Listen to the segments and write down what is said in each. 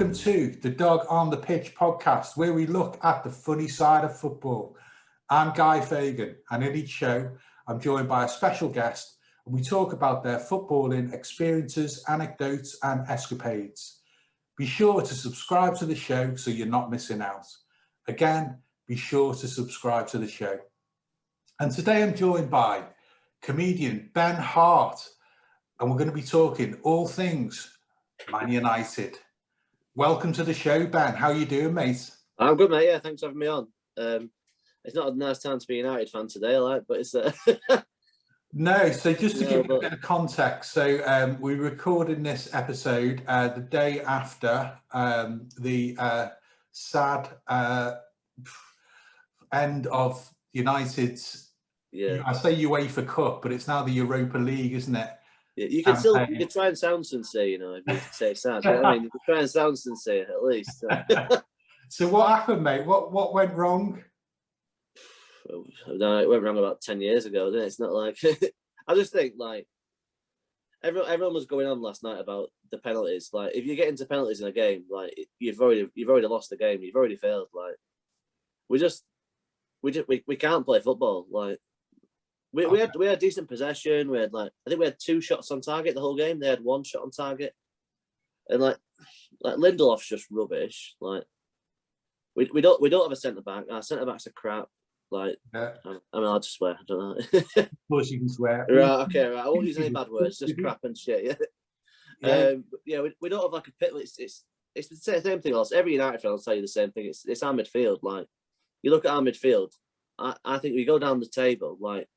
welcome to the Dog on the Pitch podcast, where we look at the funny side of football. I'm Guy Fagan, and in each show, I'm joined by a special guest, and we talk about their footballing experiences, anecdotes, and escapades. Be sure to subscribe to the show so you're not missing out. Again, be sure to subscribe to the show. And today I'm joined by comedian Ben Hart, and we're going to be talking all things Man United. Welcome to the show, Ben. How are you doing, mate? I'm good, mate. Yeah, thanks for having me on. It's not a nice time to be a United fan today, but it's... No, so just to give you a bit of context, so we're recording this episode the day after the sad end of United's, I say UEFA Cup, but it's now the Europa League, isn't it? You can try and sound sincere, you know, if you say sad. You know what I mean, you can try and sound sincere at least. So what happened, mate? What went wrong? No, it went wrong about 10 years ago, didn't it? It's not like I just think like everyone was going on last night about the penalties. Like, if you get into penalties in a game, like you've already lost the game. You've already failed. Like, we can't play football. Like, we had decent possession. We had I think we had 2 shots on target the whole game. They had 1 shot on target, and like Lindelof's just rubbish. Like, we don't have a centre back. Our centre backs are crap. Like, yeah. I mean, I'll just swear. I don't know. Of course, you can swear. Right, okay, right. I won't use any bad words. Just crap and shit. Yeah. We don't have like a pit. It's the same thing. Also, every United fan will tell you the same thing. It's our midfield. Like, you look at our midfield. I think we go down the table. Like,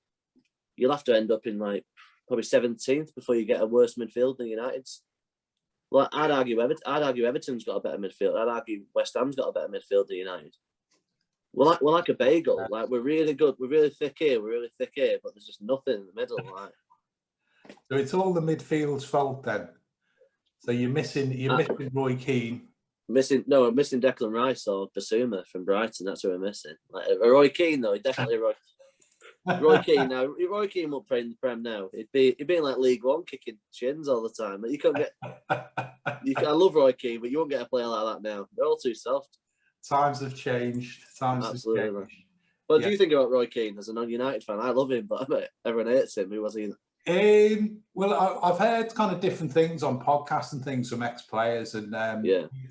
you'll have to end up in like probably 17th before you get a worse midfield than United's. Well, I'd argue Everton's got a better midfield. I'd argue West Ham's got a better midfield than United. We're like a bagel. Like, we're really good. We're really thick here. But there's just nothing in the middle. Like, so it's all the midfield's fault then. So you're missing Roy Keane. I'm missing Declan Rice or Basuma from Brighton. That's who we're missing. Like, Roy Keane though, definitely Roy Keane. Now Roy Keane won't play in the Prem now. He'd be in like League One kicking shins all the time. But you can't get. I love Roy Keane, but you won't get a player like that now. They're all too soft. Times have changed. Absolutely. What do you think about Roy Keane as a non-United fan? I love him, but everyone hates him. Who was he? Well, I've heard kind of different things on podcasts and things from ex-players, and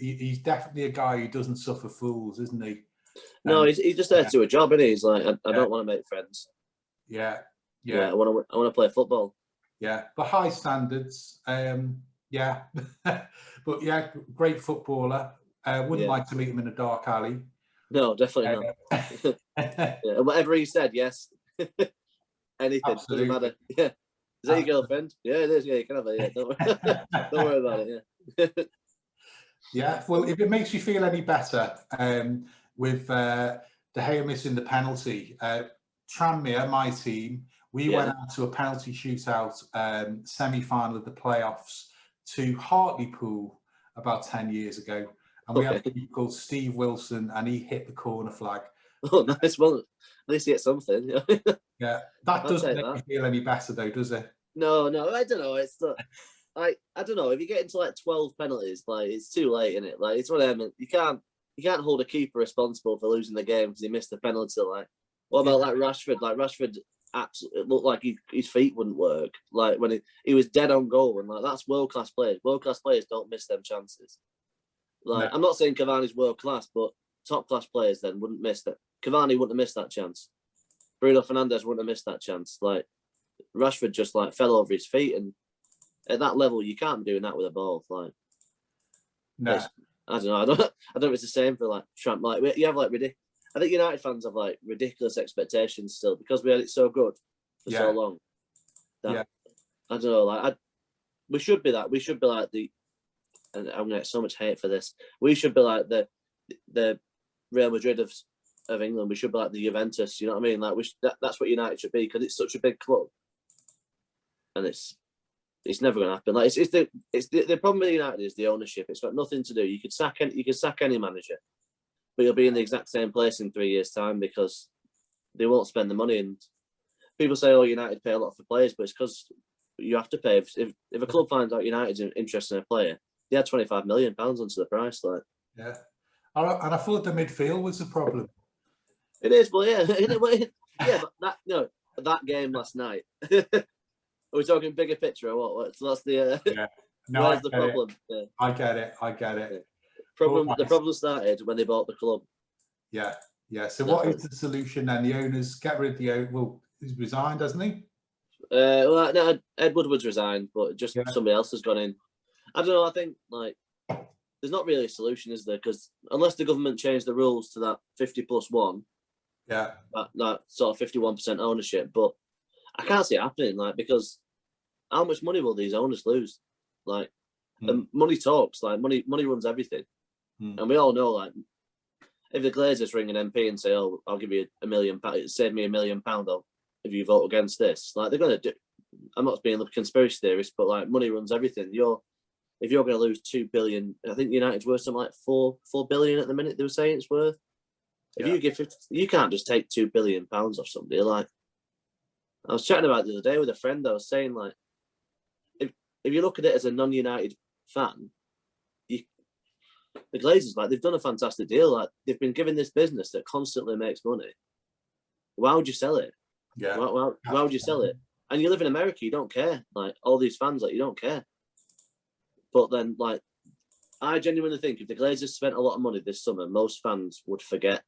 he's definitely a guy who doesn't suffer fools, isn't he? No, he's just there to do a job, isn't he? He's like, I don't want to make friends. Yeah. I want to play football. Yeah, but high standards. But yeah, great footballer. Wouldn't like to meet him in a dark alley. No, definitely not. Whatever he said, yes. Anything, absolutely. Doesn't matter. Yeah. Is that your girlfriend? Yeah, it is. Yeah, you can have it. Yeah, don't worry about it. Yeah. Yeah. Well, if it makes you feel any better, with De Gea missing the penalty, Tranmere, my team, we went out to a penalty shootout semi-final of the playoffs to Hartlepool about 10 years ago. And we had a guy called Steve Wilson, and he hit the corner flag. Oh, nice. Well, at least he hit something. Yeah, that doesn't make me feel any better, though, does it? No, I don't know. It's not. I don't know. If you get into like 12 penalties, like, it's too late, isn't it? Like, it's one of them. You can't hold a keeper responsible for losing the game because he missed the penalty. Like, what about like Rashford? Like, Rashford absolutely looked like his feet wouldn't work. Like, when he was dead on goal, and like, that's world class players. World class players don't miss them chances. Like, no. I'm not saying Cavani's world class, but top class players then wouldn't miss that. Cavani wouldn't have missed that chance. Bruno Fernandes wouldn't have missed that chance. Like, Rashford just like fell over his feet, and at that level, you can't be doing that with a ball. Like, no, I don't know. I don't know if it's the same for like Trump. Like, you have like ridiculous. I think United fans have like ridiculous expectations still because we had it so good for so long. I don't know. Like, we should be that. We should be like the. And I'm gonna get so much hate for this. We should be like the Real Madrid of England. We should be like the Juventus. You know what I mean? Like, that's what United should be, because it's such a big club, and it's never gonna happen. Like, it's the problem with United is the ownership. It's got nothing to do. You could sack any manager, but you'll be in the exact same place in 3 years' time because they won't spend the money. And people say, "Oh, United pay a lot for players," but it's because you have to pay. If a club finds out United's interested in a player, they had £25 million onto the price. Like, yeah, and I thought the midfield was the problem. It is, but yeah, but that game last night. Are we talking bigger picture or what? So that's the yeah. No, where's the problem? Yeah. I get it. Yeah. The problem started when they bought the club. Yeah. So what is the solution then? The owners get rid of the owner. Well, he's resigned, hasn't he? Well, no, Ed Woodward's resigned, but just somebody else has gone in. I don't know. I think like there's not really a solution, is there? Because unless the government changed the rules to that 50+1, that sort of 51% ownership, but I can't see it happening. Like, because how much money will these owners lose? Like, and money talks. Like, money runs everything, and we all know, like, if the Glazers ring an MP and say, "Oh, I'll give you £1 million, save me £1 million, if you vote against this," like, they're going to do. I'm not being a conspiracy theorist, but like, money runs everything. If you're going to lose £2 billion, I think United's worth something like $4 billion at the minute. They were saying it's worth. If you give 50, you can't just take £2 billion off somebody. Like, I was chatting about it the other day with a friend. I was saying, like, if you look at it as a non-United fan, the Glazers, like, they've done a fantastic deal. Like, they've been given this business that constantly makes money. Why would you sell it? Yeah. Why would you sell it? And you live in America, you don't care. Like, all these fans, like, you don't care. But then, like, I genuinely think if the Glazers spent a lot of money this summer, most fans would forget.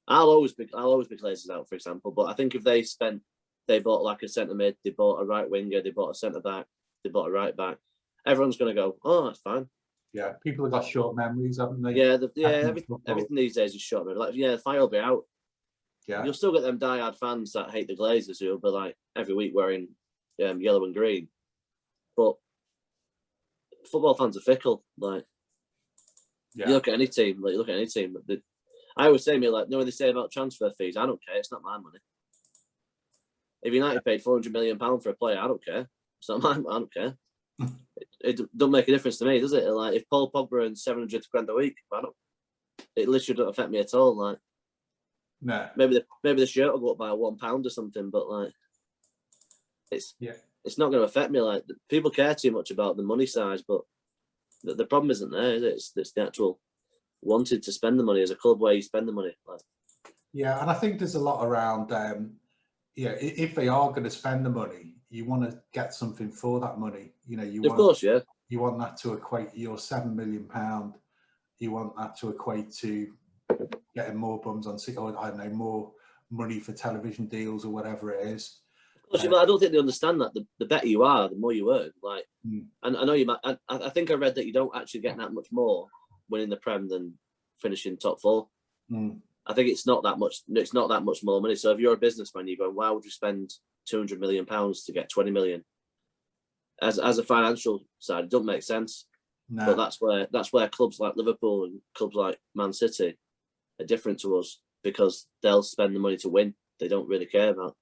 I'll always be Glazers out, for example. But I think if they bought like a centre mid, they bought a right winger, they bought a centre back, they bought a right back, everyone's going to go, "Oh, that's fine." Yeah, people have got short memories, haven't they? Yeah, everything these days is short memory. Like, yeah, the fire will be out. Yeah, you'll still get them diehard fans that hate the Glazers who'll be like every week wearing yellow and green. But football fans are fickle. Like, you look at any team. I always say, like, when they say about transfer fees, I don't care. It's not my money. If United paid £400 million for a player, I don't care. It's not mine. I don't care. It don't make a difference to me, does it? Like, if Paul Pogba earns 700 grand a week, it literally don't affect me at all. Like, no, maybe the shirt will go up by £1 or something, but like, it's not going to affect me. Like, people care too much about the money size, but the problem isn't there, is it? It's the actual wanted to spend the money as a club where you spend the money. Like, yeah, and I think there's a lot around. If they are going to spend the money, you want to get something for that money. You want that to equate your £7 million. You want that to equate to getting more bums on seat, or I don't know, more money for television deals or whatever it is. But I don't think they understand that the better you are, the more you earn. Like, and I know you might. I think I read that you don't actually get that much more winning the Prem than finishing top 4. I think it's not that much. It's not that much more money. So if you're a businessman, you're going, why would you spend £200 million to get 20 million? As a financial side, it doesn't make sense. No. But that's where clubs like Liverpool and clubs like Man City are different to us, because they'll spend the money to win. They don't really care about.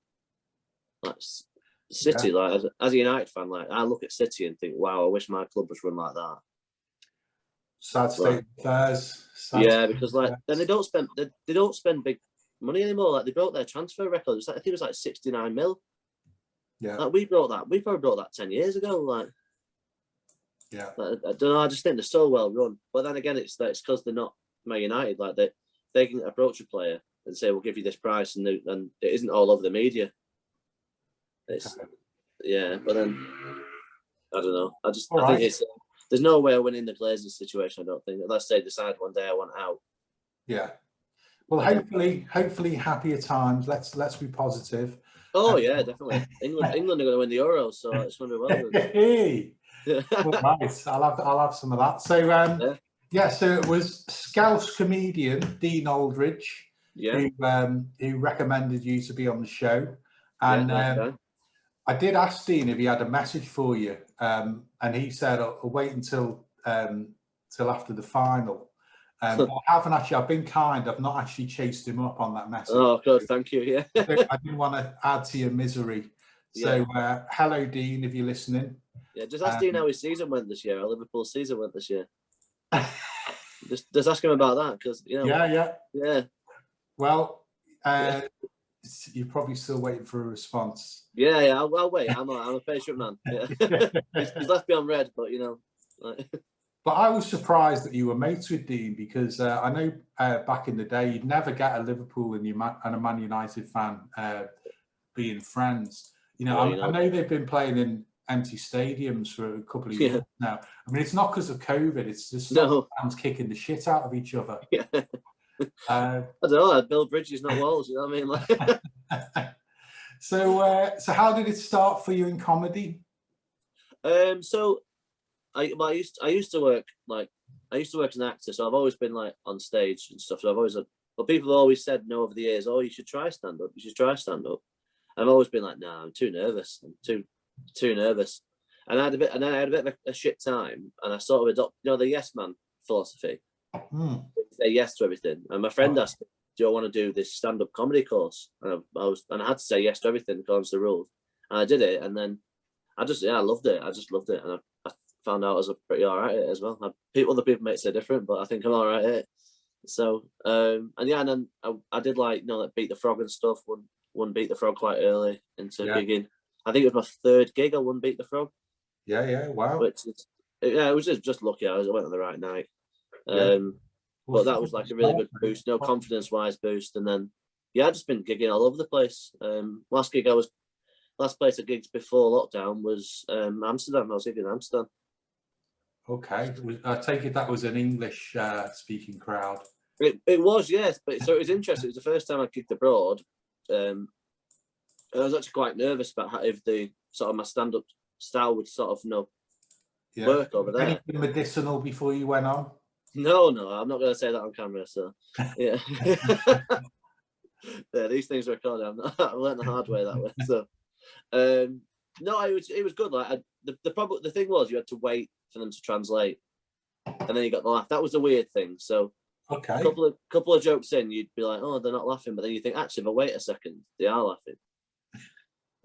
Like City, like as a United fan, like, I look at City and think, wow, I wish my club was run like that. Sad state of affairs. Because like then they don't spend big money anymore. Like, they broke their transfer record. I think it was like 69 mil. Yeah. Like, we probably brought that 10 years ago. Like, yeah. Like, I don't know. I just think they're so well run. But then again, it's because they're not Man United. Like, they can approach a player and say, "We'll give you this price," and it isn't all over the media. It's but then I don't know. I think it's there's no way of winning the Glazers situation. I don't think, unless they decide one day I want out. Yeah. Well, hopefully happier times. Let's be positive. Oh yeah, definitely. England are going to win the Euros, so it's going to be well good. Hey. Well, nice. I'll have some of that. So so it was Scouse comedian Dean Aldridge who recommended you to be on the show, and I did ask Dean if he had a message for you, and he said, "I'll wait until after the final." I haven't actually. I've been kind. I've not actually chased him up on that message. Oh, good. Thank you. Yeah. I didn't want to add to your misery. So, hello, Dean, if you're listening. Yeah, just ask Dean how his season went this year. How Liverpool's season went this year. just ask him about that, because Yeah. Well, you're probably still waiting for a response. Yeah. I'll wait. I'm a patient man. Yeah. he's left me on red, but Like, But I was surprised that you were mates with Dean, because I know back in the day you'd never get a Liverpool and a Man United fan being friends. You know, I know they've been playing in empty stadiums for a couple of years now. I mean, it's not because of COVID; it's just fans kicking the shit out of each other. Yeah. I don't know. Build bridges, not walls. You know what I mean? Like, so how did it start for you in comedy? So I used to work as an actor, so I've always been like on stage and stuff. So I've always, but people have always said no over the years. Oh, you should try stand up. You should try stand up. I've always been like, nah, I'm too nervous. I'm too nervous. And I had a bit of a shit time, and I sort of adopted, the yes man philosophy. Say yes to everything. And my friend asked me, do I want to do this stand up comedy course? And I had to say yes to everything according to the rules. And I did it, and then I loved it. I just loved it, and I found out I was pretty all right at it as well. Other people might say different, but I think I'm all right at it. So and then I did like Beat the Frog and stuff. Won Beat the Frog quite early into gigging. I think it was my third gig I won Beat the Frog. Yeah, wow. It was just lucky. I went on the right night. But that was like a really good boost, confidence-wise boost. And then I've just been gigging all over the place. Last place I gigged before lockdown was Amsterdam. I was gigging in Amsterdam. Okay, I take it that was an English speaking crowd. It was, yes, but so it was interesting. It was the first time I gigged abroad. I was actually quite nervous about if the sort of my stand-up style would sort of work over there. Anything medicinal before you went on? No, I'm not going to say that on camera. So yeah, yeah, these things are recorded. I learned the hard way that way. So no, it was good. Like the thing was you had to wait for them to translate, and then you got the laugh. That was a weird thing. So okay, a couple of jokes in, you'd be like, oh, they're not laughing, but then you think, actually, if I wait a second, they are laughing.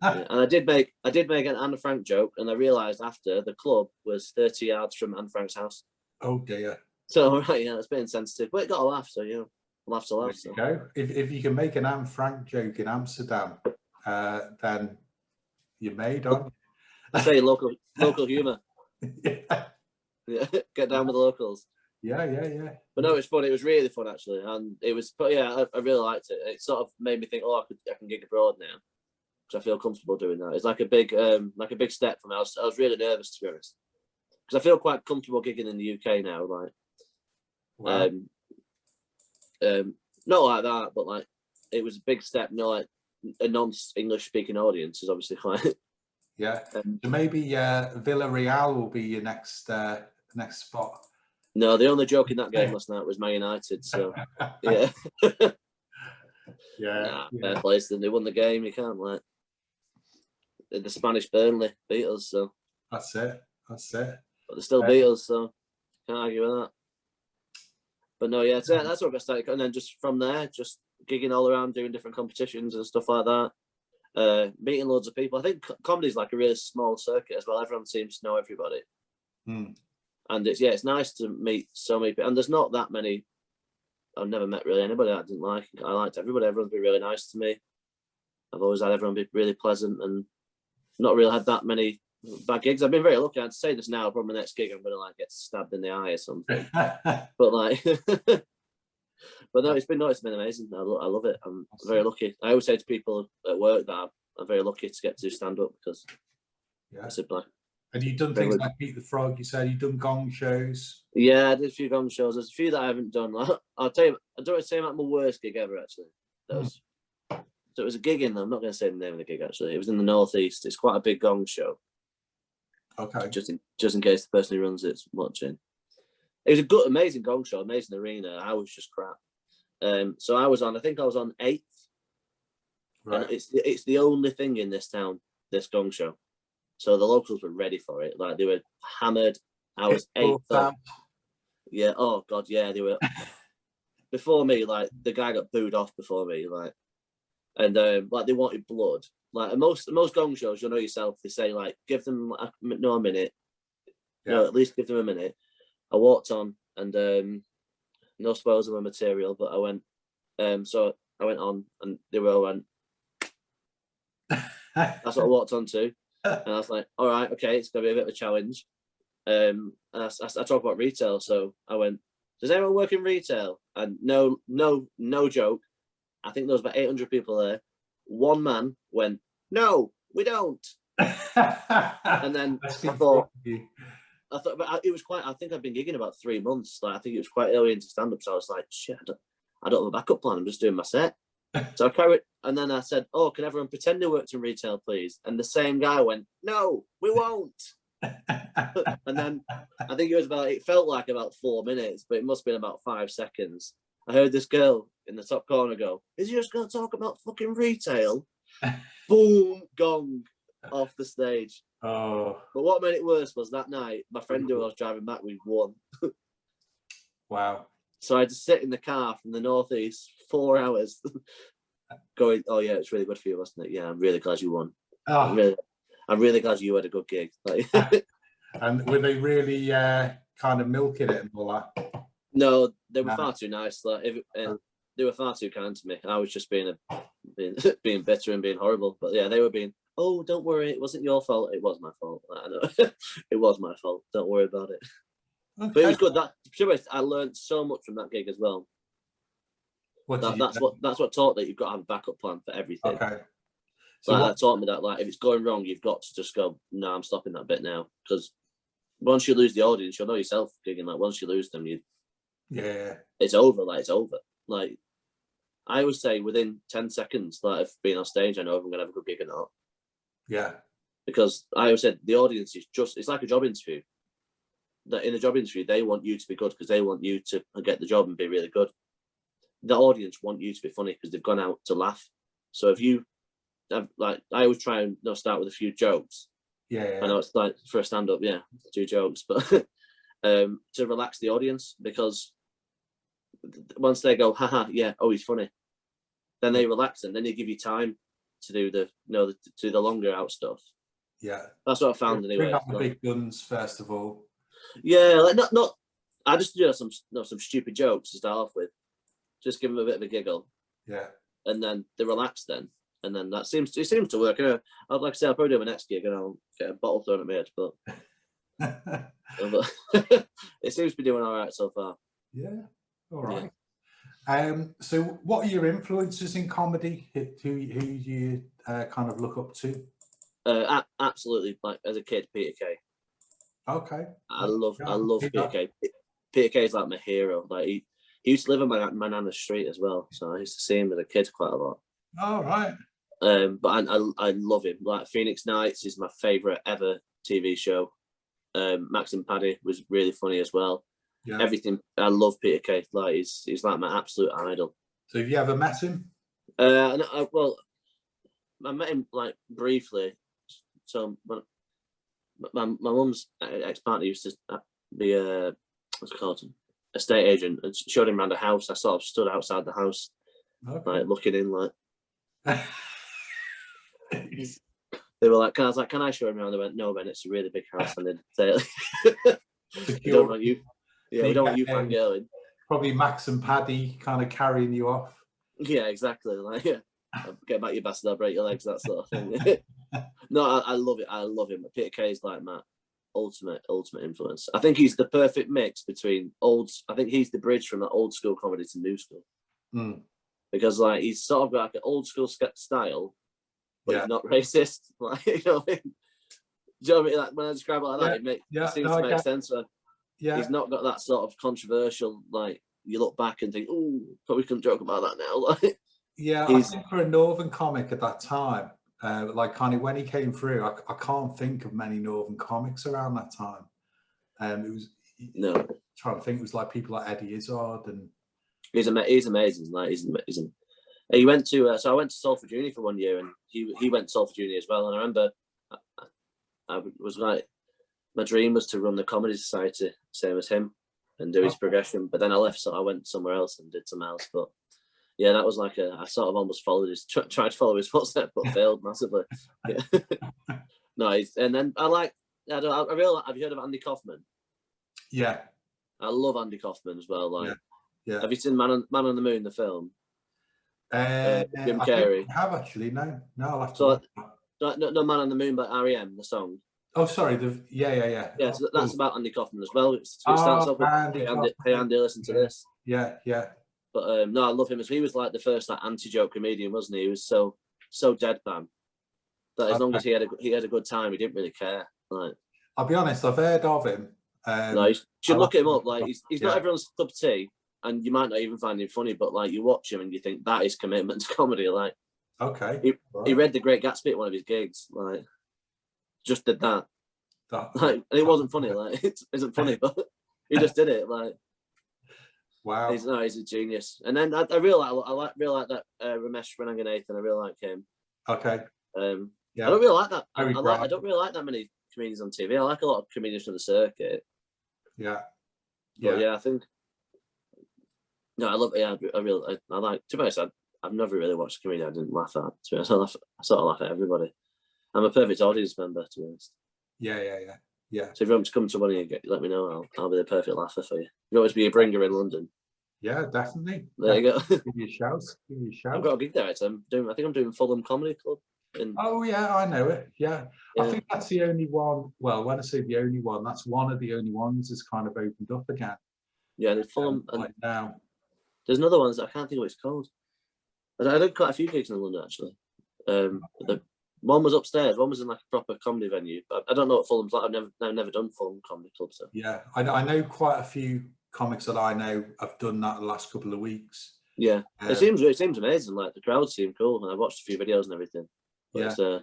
Yeah. And I did make an Anne Frank joke, and I realised after the club was 30 yards from Anne Frank's house. Oh dear. So right, it's a bit insensitive, but it got a laugh. So laughs a laugh. There you go. If you can make an Anne Frank joke in Amsterdam, then you're made on. I say local humour. Yeah, get down with the locals. Yeah. But no, it's fun. It was really fun actually, and it was. But yeah, I really liked it. It sort of made me think, I can gig abroad now, because I feel comfortable doing that. It's like a big step for me. I was really nervous, to be honest, because I feel quite comfortable gigging in the UK now. Like, wow. Not like that, but like it was a big step. Like a non-English speaking audience is obviously quite. Yeah. So maybe Villarreal will be your next spot. No, the only joke in that game last night was Man United. So yeah. Fair play to them. They won the game. You can't like the Spanish Burnley beat us. So that's it. But they still beat us. So can't argue with that. But no, that's what I got started. And then just from there, just gigging all around, doing different competitions and stuff like that. Meeting loads of people. I think comedy's like a really small circuit as well. Everyone seems to know everybody. And it's nice to meet so many people. And there's not that many. I've never met really anybody I didn't like. I liked everybody. Everyone's been really nice to me. I've always had everyone be really pleasant, and not really had that many bad gigs. I've been very lucky. I'd say this now. Probably my next gig, I'm gonna get stabbed in the eye or something. But but no, it's been amazing. I love it. I'm very lucky. I always say to people at work that I'm very lucky to get to stand up, because it's a black. And you've done things like Beat the Frog, you said. You've done gong shows. Yeah, I did a few gong shows. There's a few that I haven't done. I'll tell you, I don't say about my worst gig ever, actually. So it was a gig I'm not going to say the name of the gig, actually. It was in the Northeast. It's quite a big gong show. Okay. Just in case the person who runs it's watching. It was a good, amazing gong show, amazing arena. I was just crap. So I was on 8th. Right. And it's the only thing in this town, this gong show. So the locals were ready for it. Like, they were hammered. I was 8th. Yeah. Oh God. Yeah. They were before me. Like, the guy got booed off before me. Like, and like they wanted blood. Like, most gong shows, you'll know yourself. They say like, give them a minute. Yeah. No, at least give them a minute. I walked on, and no spoils of my material, but I went. So I went on, and they all went. That's what I walked on to. And I was like, all right, okay, it's going to be a bit of a challenge. And I talk about retail, so I went, does anyone work in retail? And no joke, I think there was about 800 people there. One man went, no, we don't. And then I thought, but it was quite. I think I've been gigging about 3 months. Like I think it was quite early into stand-up, so I was like, shit, I don't have a backup plan. I'm just doing my set. So I carried, and then I said, oh, can everyone pretend they worked in retail, please? And the same guy went, no, we won't. And then I think it felt like about 4 minutes, but it must have been about 5 seconds. I heard this girl in the top corner go, is he just going to talk about fucking retail? Boom, gong, off the stage. Oh. But what made it worse was that night, my friend who I was driving back with won. Wow. So I had to sit in the car from the northeast 4 hours going, oh yeah, it's really good for you, wasn't it? Yeah, I'm really glad you won. Oh. I'm really glad you had a good gig. And were they really kind of milking it and all that? No, they were far too nice. Like, they were far too kind to me. I was just being bitter and being horrible. But yeah, they were being, oh, don't worry, it wasn't your fault. It was my fault. I know. It was my fault. Don't worry about it. Okay. But it was good. I learned so much from that gig as well. That's what taught that you've got to have a backup plan for everything. Okay. So that taught me that, like, if it's going wrong, you've got to just go, no, I'm stopping that bit now. Because once you lose the audience, you'll know yourself gigging. Like, once you lose them, it's over. Like, it's over. Like, I always say within 10 seconds, like, of being on stage, I know if I'm going to have a good gig or not. Yeah. Because I always said the audience is it's like a job interview. That in a job interview, they want you to be good because they want you to get the job and be really good. The audience want you to be funny because they've gone out to laugh. So if you have, like, I always try and start with a few jokes. Yeah. I know it's like for a stand-up, 2 jokes, but to relax the audience, because once they go, haha, yeah, oh, he's funny, then they relax and then they give you time to do the longer out stuff. Yeah, that's what I found anyway. Bring up the big guns first of all. Yeah, like not. I just do some stupid jokes to start off with, just give them a bit of a giggle. Yeah, and then they relax then, and then that seems to work. I'd like to say I'll probably do my next gig and I'll get a bottle thrown at my head, but it seems to be doing all right so far. Yeah, all right. Yeah. So what are your influences in comedy? Who you kind of look up to? Absolutely, like as a kid, Peter Kay. Okay. I love Peter Kay. Peter Kay is like my hero. Like he used to live on my nana's street as well, so I used to see him as a kid quite a lot. All right. But I love him. Like Phoenix Nights is my favourite ever TV show. Max and Paddy was really funny as well. Yeah. Everything. I love Peter Kay. Like he's like my absolute idol. So have you ever met him? Well, I met him like briefly. So my mum's ex-partner used to be what's it called, estate agent, and showed him around the house. I sort of stood outside the house, like looking in, like. They were like, can I show him around? They went, no, Ben, it's a really big house, and they'd say, we don't want you fangirling. Probably Max and Paddy kind of carrying you off. Yeah, exactly. Like, get back, you bastard, I'll break your legs, that sort of thing. No, I love it. I love him. Peter Kay is like my ultimate influence. I think he's the perfect mix between I think he's the bridge from the old school comedy to new school. Mm. Because like he's sort of got like an old school style, but he's not racist. Like, you know what I mean? Do you know what I mean? Like, when I describe it like that, it seems to make sense. So he's not got that sort of controversial, like, you look back and think, oh, probably couldn't joke about that now. Like, I think for a Northern comic at that time, like kind of when he came through, I can't think of many Northern comics around that time. It was trying to think. It was like people like Eddie Izzard, and he's amazing. Like he's amazing. He went to so I went to Salford Uni for 1 year, and he went to Salford Uni as well. And I remember I was like, my dream was to run the Comedy Society, same as him, and do his progression. But then I left, so I went somewhere else and did something else. But yeah, that was like I sort of almost followed tried to follow his footsteps, but failed massively. Yeah. No, and then I really like. Have you heard of Andy Kaufman? Yeah, I love Andy Kaufman as well. Like, have you seen Man on the Moon, the film? Jim Carrey. I have actually. No, I'll have to. So, no, Man on the Moon by R.E.M. the song. Oh, sorry. Yeah, so that's about Andy Kaufman as well. It starts off with hey Andy, listen to this. Yeah. But no, I love him as he was like the first like anti-joke comedian, wasn't he? He was so deadpan that as long as he had a good time, he didn't really care. Like, I'll be honest, I've heard of him. No, you should look him up. Like he's not everyone's cup of tea, and you might not even find him funny, but like you watch him and you think that is commitment to comedy. Like, okay, he read The Great Gatsby at one of his gigs. Like, just did that. Like, and it wasn't funny. Like, it isn't funny, but he just did it. Like, wow, he's a genius. And then I really like that Ramesh Ranganathan. I really like him. Okay. Yeah. I don't really like that. I don't really like that many comedians on TV. I like a lot of comedians from the circuit. Yeah. But yeah, I think. No, I love. Yeah, I like. To be honest, I've never really watched a comedian I didn't laugh at. To be honest, I sort of laugh at everybody. I'm a perfect audience member, to be honest. Yeah. So if you want to come to one of you, let me know. I'll be the perfect laugher for you. You want to be a bringer in London? Yeah, definitely. There you go. Give me a shout. I've got a gig there. I think I'm doing Fulham Comedy Club. Oh yeah, I know it. Yeah. I think that's the only one. Well, when I say the only one, that's one of the only ones that's kind of opened up again. Yeah, there's Fulham. Right now. There's another one that I can't think of what it's called. I did quite a few gigs in London actually. One was upstairs. One was in like a proper comedy venue. But I don't know what Fulham's like. I've never done Fulham Comedy Club. So yeah, I know quite a few comics that I know have done that the last couple of weeks. Yeah, it seems amazing. Like the crowd seem cool, and I watched a few videos and everything. But so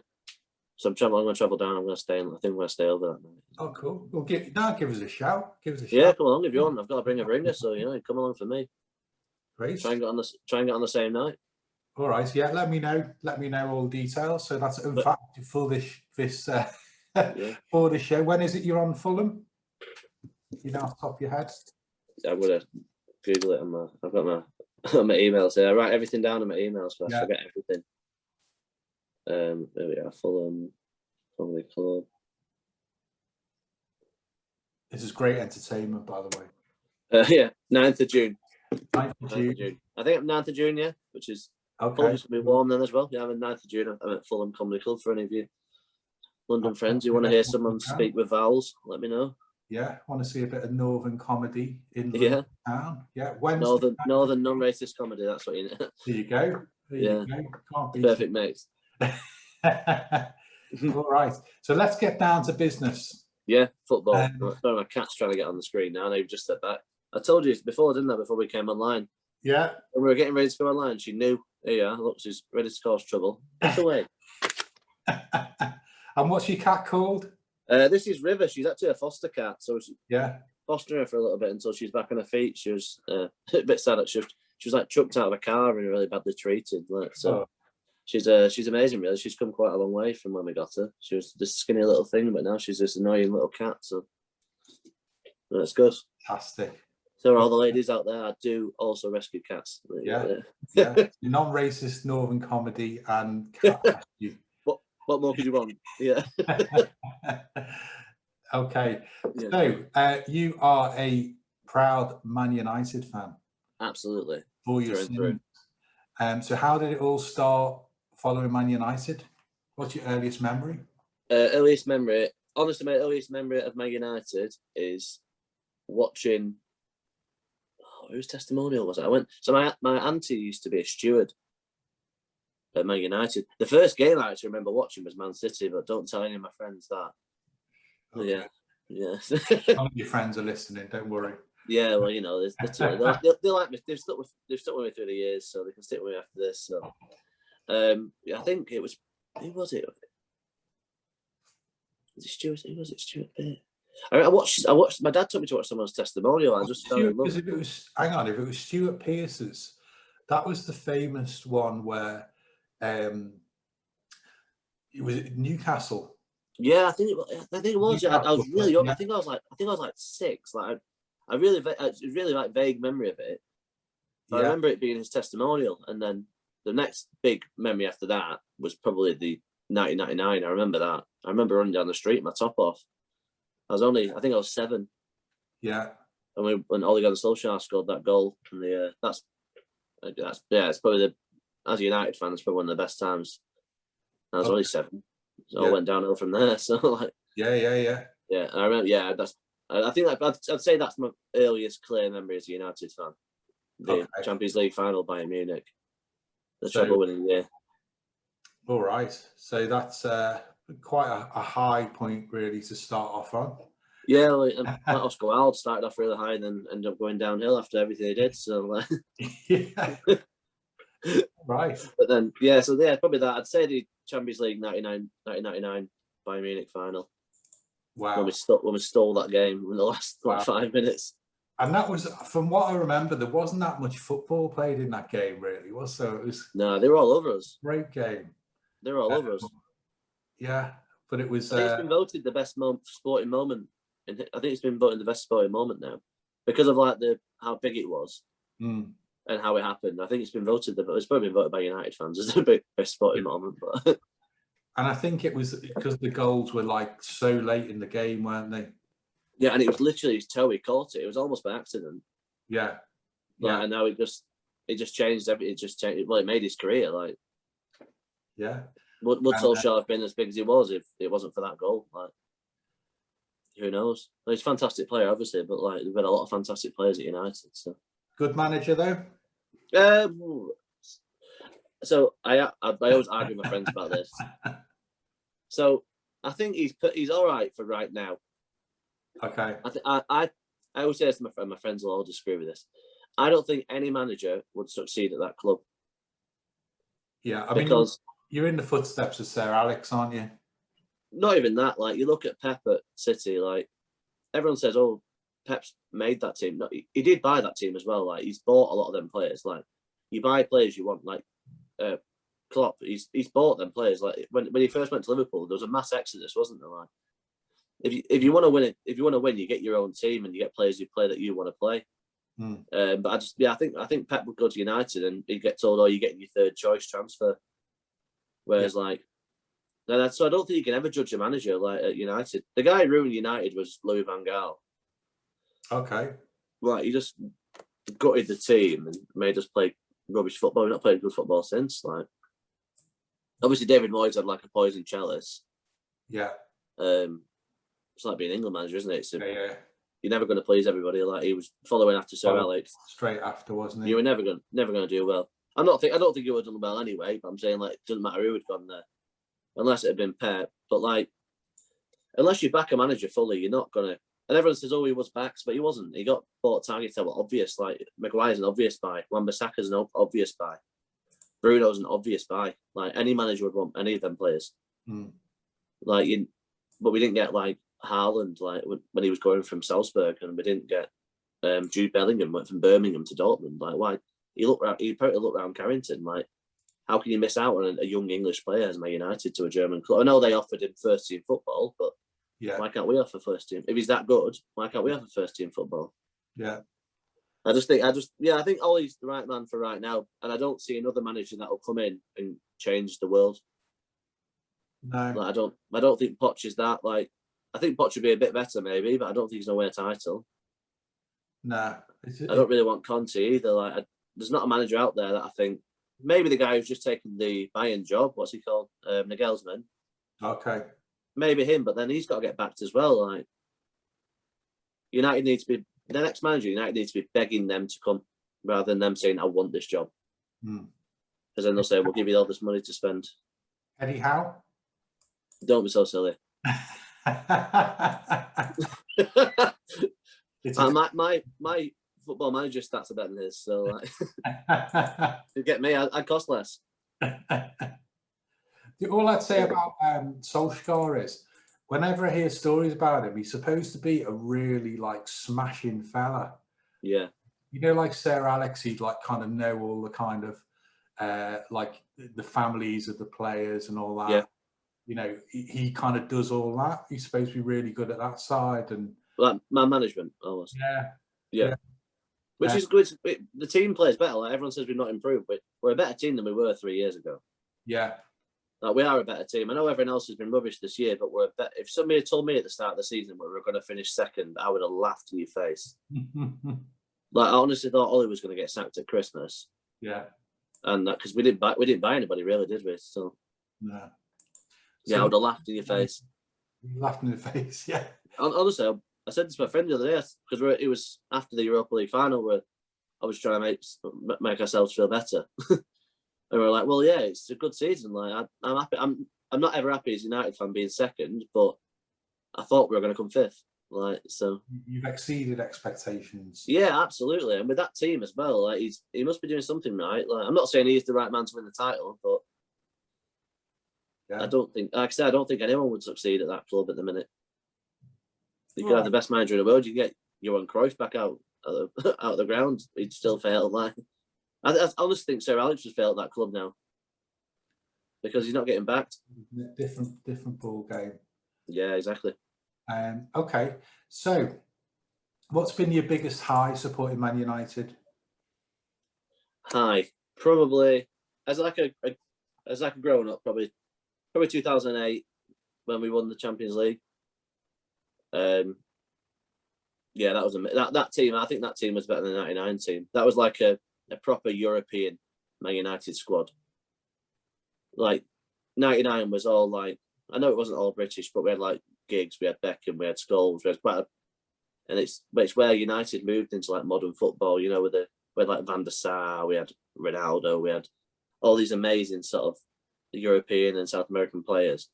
I'm going to travel down. I think I'm going to stay over that night. Oh, cool. Well, give us a shout. Yeah, come along if you want. I've got to bring a bringer, so come along for me. Great. Try and get on the same night. All right. Yeah. Let me know all the details. So that's in fact for this for the show. When is it you're on Fulham? You know, off the top of your head. I'm gonna Google it. I've got my emails there. I write everything down in my emails, so I forget everything. There we are. Fulham Comedy Club. This is great entertainment, by the way. 9th of June. 9th of June. I think 9th of June, yeah, which is Fulham's gonna be warm then as well. Yeah, I'm 9th of June. I'm at Fulham Comedy Club for any of you London friends who want to hear someone speak with vowels. Let me know. Yeah, want to see a bit of northern comedy in the town. Yeah, Wednesday. Northern non-racist comedy. That's what you need. There you go. Can't be perfect, mate. All right, so let's get down to business. Yeah, football. My cat's trying to get on the screen now. They've just stepped back. I told you before, didn't I? Before we came online. Yeah. When we were getting ready to go online, she knew. Here you are. Look, she's ready to cause trouble. Get away. And what's your cat called? This is River. She's actually a foster cat. So fostering her for a little bit until she's back on her feet. She was a bit sad. She was like chucked out of a car and really badly treated. She's amazing, really. She's come quite a long way from when we got her. She was this skinny little thing, but now she's this annoying little cat. So that's good. Fantastic. So all the ladies out there, I do also rescue cats. Yeah. Non-racist northern comedy and cat rescue. What more could you want? Yeah. Okay. Yeah. So you are a proud Man United fan. Absolutely. For your sins. So how did it all start following Man United? What's your earliest memory? Honestly, my earliest memory of Man United is watching. Whose testimonial was it? My auntie used to be a steward at Man United. The first game I actually remember watching was Man City, but don't tell any of my friends that. Okay. Yeah. None of your friends are listening. Don't worry. Yeah, well, they like me. They've stuck with me through the years, so they can stick with me after this. So, I think it was. Who was it? Was it Stuart? Who was it? Stuart Pearce. I watched. My dad took me to watch someone's testimonial. I just fell in love. If it was Stuart Pearce's, that was the famous one where, it was Newcastle. Yeah, I think it was. I was really young. I think I was like 6. Like I really like vague memory of it. I remember it being his testimonial, and then the next big memory after that was probably the 1999. I remember that. I remember running down the street, my top off. I think I was 7. Yeah. And when Ole Gunnar Solskjaer scored that goal, and it's probably as a United fan, it's probably one of the best times. I was only 7. It all went downhill from there. So Yeah, I remember. Yeah, I think I'd say that's my earliest clear memory as a United fan. The Champions League final by Munich, the treble-winning year. All right, so that's quite a high point really to start off on. Yeah, like Oscar Wilde started off really high and then ended up going downhill after everything he did. So, yeah, right. But then, probably that. I'd say the Champions League 1999 Bayern Munich final. Wow. When we stole that game in the last 5 minutes. And that was, from what I remember, there wasn't that much football played in that game, really, was there? It was. No, they were all over us. Great game. They were all over us. Yeah, but it was. I think it's been voted the best sporting moment. I think it's been voted the best sporting moment now because of like how big it was and how it happened. I think it's been voted. It's probably been voted by United fans as the best sporting moment. But. And I think it was because the goals were like so late in the game, weren't they? Yeah, and it was literally his toe. He caught it. It was almost by accident. Yeah. And now it just changed everything. It just changed. Well, it made his career. Like. Yeah. Would Solskjaer have been as big as he was if it wasn't for that goal? Like, who knows? Well, he's a fantastic player, obviously, but like there've been a lot of fantastic players at United. So. Good manager, though. So I always argue with my friends about this. So I think he's all right for right now. Okay. I always say this to my friends will all disagree with this. I don't think any manager would succeed at that club. Yeah, I mean, you're in the footsteps of Sir Alex, aren't you? Not even that. Like you look at Pep at City, like everyone says, "Oh, Pep's made that team." No, he did buy that team as well. Like he's bought a lot of them players. Like you buy players you want. Like Klopp, he's bought them players. Like when he first went to Liverpool, there was a mass exodus, wasn't there? Like if you want to win you get your own team and you get players who play that you want to play. But I think Pep would go to United and he'd get told, "Oh, you're getting your third choice transfer." Whereas so I don't think you can ever judge a manager like at United. The guy who ruined United was Louis van Gaal. Okay. Right, he just gutted the team and made us play rubbish football. We've not played good football since. Like, obviously David Moyes had like a poison chalice. Yeah. It's like being an England manager, isn't it? So yeah. You're never going to please everybody. Like he was following after Sir Alex. Straight after, wasn't he? You were never going to do well. I don't think you would have done well anyway. But I'm saying like it doesn't matter who had gone there, unless it had been Pep. But like, unless you back a manager fully, you're not gonna. And everyone says, "Oh, he was backed," but he wasn't. He got bought targeted. Well, obvious. Like Maguire's an obvious buy. Wan-Bissaka's an obvious buy. Bruno's an obvious buy. Like any manager would want any of them players. But we didn't get like Haaland like when he was going from Salzburg, and we didn't get Jude Bellingham went from Birmingham to Dortmund. Like why? He probably looked around Carrington. Like how can you miss out on a young English player as Man United to a German club? I know they offered him first team football, but why can't we offer first team? If he's that good, why can't we offer first team football? Yeah. I think Ollie's the right man for right now, and I don't see another manager that will come in and change the world. No, like, I don't think Poch is that. Like, I think Poch would be a bit better maybe, but I don't think he's nowhere title. No, I don't really want Conte either. Like, there's not a manager out there that I think maybe the guy who's just taken the Bayern job. What's he called? Nagelsmann. Okay. Maybe him, but then he's got to get backed as well. Like, United needs to be the next manager. United needs to be begging them to come rather than them saying, "I want this job." Because then they'll say, "We'll give you all this money to spend." Eddie Howe? Don't be so silly. My football manager stats are better than his, so like, you get me, I'd cost less. All I'd say about Solskjaer is, whenever I hear stories about him, he's supposed to be a really like smashing fella. Yeah. You know, like Sir Alex, he'd like kind of know all the kind of like the families of the players and all that. Yeah. You know, he kind of does all that. He's supposed to be really good at that side and like man management almost. Yeah. Which is good. The team plays better. Like everyone says, we've not improved, but we're a better team than we were 3 years ago. Yeah. Like we are a better team. I know everyone else has been rubbish this year, but we're better. If somebody had told me at the start of the season we were going to finish second, I would have laughed in your face. Like I honestly thought Ollie was going to get sacked at Christmas. Yeah. And that because we didn't buy anybody really, did we? So no. Yeah, I would have laughed in your face. You laughed in the face, yeah. Honestly, I said this to my friend the other day because it was after the Europa League final where I was trying to make ourselves feel better, and we're like, well, yeah, it's a good season. Like I'm happy. I'm not ever happy as a United fan being second, but I thought we were going to come fifth. Like so, you've exceeded expectations. Yeah, absolutely, and with that team as well, like he must be doing something right. Like I'm not saying he's the right man to win the title, but I don't think, like I said, I don't think anyone would succeed at that club at the minute. You could have the best manager in the world. You get Johan Cruyff back out of the ground, he'd still fail. Like I honestly think Sir Alex would fail at that club now because he's not getting backed. Different ball game. Yeah, exactly. Okay, so what's been your biggest high supporting Man United? High, probably as like a grown up, probably 2008 when we won the Champions League. Yeah, that was that team. I think that team was better than the '99 team. That was like a proper European Man United squad. Like '99 was all like, I know it wasn't all British, but we had like Giggs, we had Beckham, we had Scholes, we had quite and it's where United moved into like modern football, you know, we had like Van der Sar, we had Ronaldo, we had all these amazing sort of European and South American players.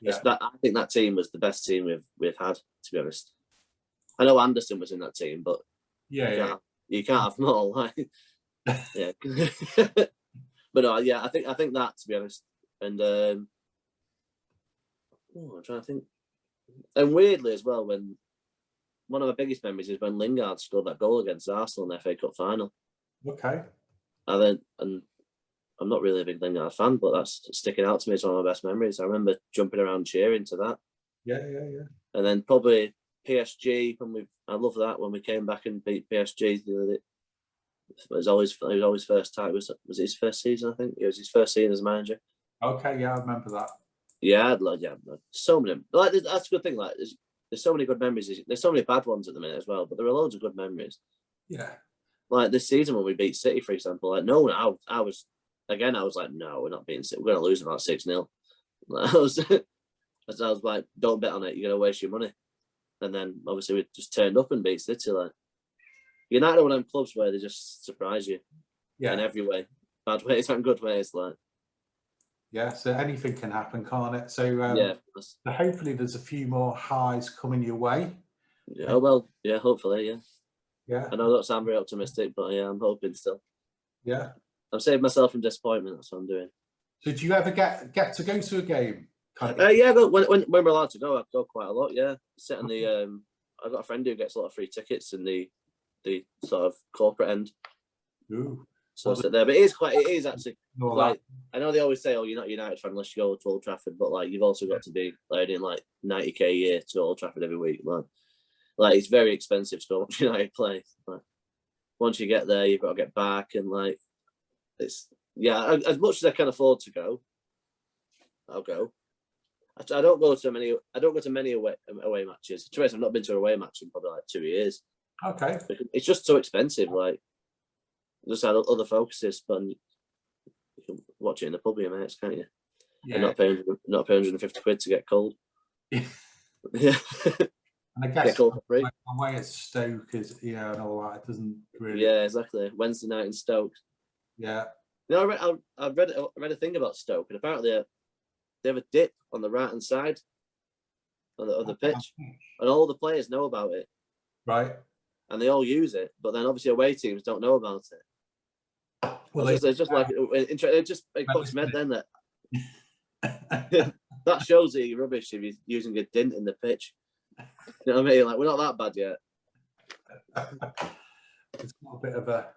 Yeah. I think that team was the best team we've had, to be honest. I know Anderson was in that team, but you can't have them all. Like, yeah, but no, yeah, I think that, to be honest. And I'm trying to think. And weirdly as well, when one of my biggest memories is when Lingard scored that goal against Arsenal in the FA Cup final. Okay. And I'm not really a big Lingard fan, but that's sticking out to me as one of my best memories. I remember jumping around cheering to that. Yeah. And then probably PSG, I love that when we came back and beat PSG. It was always first time. Was it his first season? I think it was his first season as a manager. Okay, yeah, I remember that. Yeah, so many. Like that's a good thing. Like there's so many good memories. There's so many bad ones at the minute as well, but there are loads of good memories. Yeah. Like this season when we beat City, for example. Like I was like, no, we're not beating City. We're going to lose about 6-0. I was like, don't bet on it. You're going to waste your money. And then obviously we just turned up and beat City. Like United are one of them clubs where they just surprise you. Yeah. In every way, bad ways and good ways. Like. Yeah, so anything can happen, can't it? So so hopefully there's a few more highs coming your way. Yeah, well, yeah, hopefully, yeah. Yeah. I know that sounds very optimistic, but yeah, I'm hoping still. Yeah. I'm saving myself from disappointment. That's what I'm doing. So do you ever get to go to a game? Yeah, when we're allowed to go, I go quite a lot. Yeah, sit on the. I've got a friend who gets a lot of free tickets in the sort of corporate end. Ooh. So I sit there, but it is actually like, I know they always say, "Oh, you're not a United fan unless you go to Old Trafford," but like you've also got to be earning like 90k a year to Old Trafford every week. Like it's very expensive to watch United play. Like, once you get there, you've got to get back, and like it's as much as I can afford to go, I'll go. I don't go to many. I don't go to many away matches. To be honest, I've not been to an away match in probably like 2 years. Okay. It's just so expensive. Like, just had other focuses, but you can watch it in the pub with your mates, can't you? Yeah. And not pay 150 quid to get cold. Yeah. And I guess away at Stoke is and all that. It doesn't really. Yeah, exactly. Wednesday night in Stoke. Yeah. You know, I read a thing about Stoke, and apparently they have a dip on the right hand side of the pitch, and all the players know about it. Right. And they all use it, but then obviously away teams don't know about it. Well, it's just like it puts me then that that shows that you're rubbish if you're using a dint in the pitch. You know what I mean? Like, we're not that bad yet. It's got a bit of a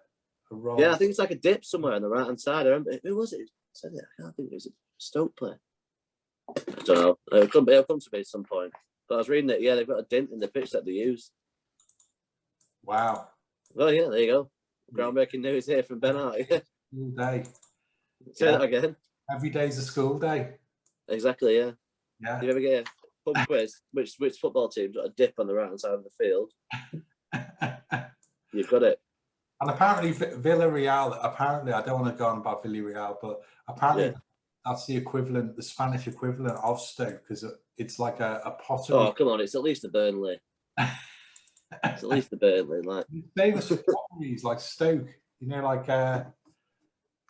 roll. Yeah, I think it's like a dip somewhere on the right hand side. I remember, who was it who said it? I can't think it was a Stoke player. I don't know. It'll come to me at some point. But I was reading it. Yeah, they've got a dent in the pitch that they use. Wow. Well, yeah, there you go. Groundbreaking news here from Ben Hart. School day. Say that again. Every day's a school day. Exactly. Yeah. Yeah. You ever get a pub quiz? Which football team's got a dip on the right hand side of the field? You've got it. And apparently Villarreal. Apparently, I don't want to go on about Villarreal, but apparently That's the equivalent, the Spanish equivalent of Stoke, because it's like a pottery. Oh, come on, it's at least a Burnley. It's at least the Burnley, like famous for potteries like Stoke, like all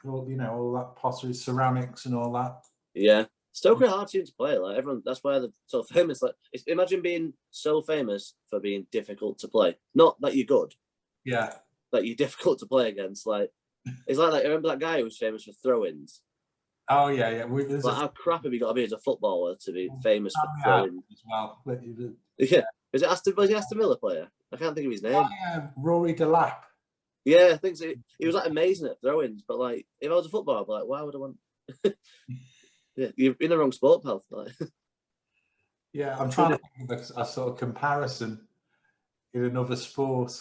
that pottery, ceramics, and all that. Yeah, Stoke are a hard team to play. Like everyone, that's why they're so famous. Like, imagine being so famous for being difficult to play. Not that you're good. Yeah. That you're difficult to play against. Like it's like that. Remember that guy who was famous for throw-ins? Oh yeah. Like how crap have you got to be as a footballer to be famous for throwing as well? Yeah, was it Aston Villa player? I can't think of his name. Oh, yeah, Rory Delap. Yeah, I think so. He was like amazing at throw-ins, but like if I was a footballer, I'd be like, why would I want? Yeah, you're in the wrong sport, pal. Like, yeah, I'm trying to think of a sort of comparison in another sport.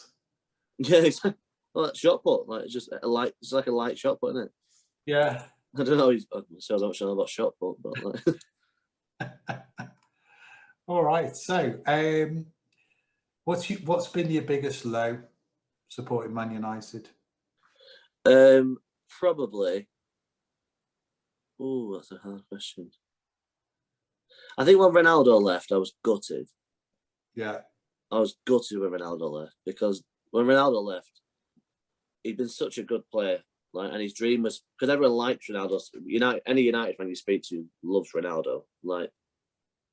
Yeah, it's like, well, that shot put, like it's just it's like a light shot put, isn't it? Yeah. I don't know. So I'm not sure about shot put, but like. All right. So, what's been your biggest low supporting Man United? Probably. Oh, that's a hard question. I think when Ronaldo left, I was gutted. Yeah. I was gutted when Ronaldo left because when Ronaldo left, he'd been such a good player. Like, and his dream was because everyone liked Ronaldo. Any United fan you speak to loves Ronaldo. Like,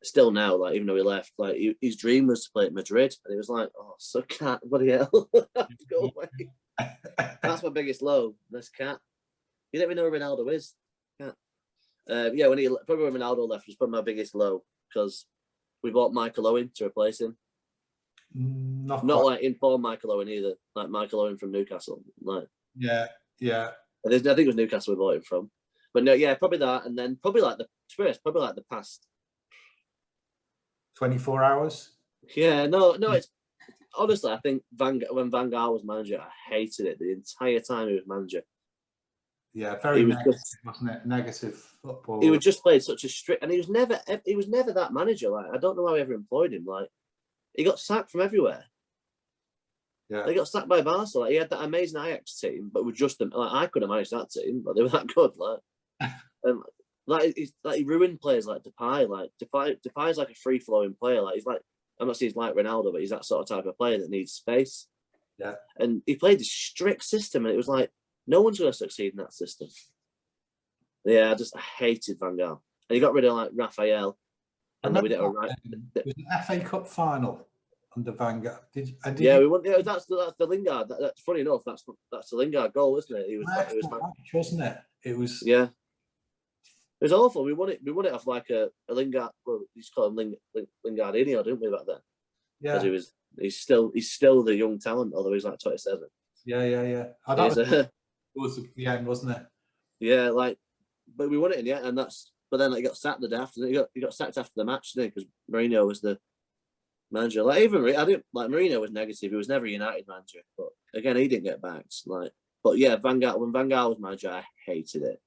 still now, like even though he left, like his dream was to play at Madrid, and it was like, oh, so cat, bloody hell, go away. That's my biggest low. This cat. You don't even know who Ronaldo is. Cat. Yeah, when Ronaldo left was probably my biggest low because we bought Michael Owen to replace him. Not like informed Michael Owen either, like Michael Owen from Newcastle. Like yeah. I think it was Newcastle we bought him from. But no, yeah, probably that, and then probably like the past 24 hours. Yeah, no, it's honestly, I think when Van Gaal was manager, I hated it the entire time he was manager. Yeah, very negative, wasn't it? Negative football. He would just play such a strict, and he was never that manager. Like, I don't know how he ever employed him. Like, he got sacked from everywhere. Yeah, he got sacked by Barca. Like, he had that amazing Ajax team, but with just like I could have managed that team, but they were that good. Like, he ruined players like Depay. Like Depay's like a free flowing player. Like, he's like, I'm not saying he's like Ronaldo, but he's that sort of type of player that needs space. Yeah, and he played this strict system, and it was like no one's going to succeed in that system. Yeah, I hated Van Gaal, and he got rid of like Raphael, and then we did a right. It was an FA Cup final under Van Gaal. We won. Yeah, that's the Lingard. That's funny enough. That's the Lingard goal, isn't it? It was wasn't it? It was. Yeah. It was awful. We won it off like a Lingard. Well, you just call him Lingardinho, didn't we, back then? Yeah. Because he's still the young talent, although he's like 27. Yeah. That was the end, wasn't it? Yeah, but we won it in the end, but then he got sacked the day after. He got sacked after the match, didn't he? Because Mourinho was the manager. Like, even I didn't like Mourinho was negative. He was never a United manager, but again, he didn't get backed. But yeah, when Van Gaal was manager, I hated it.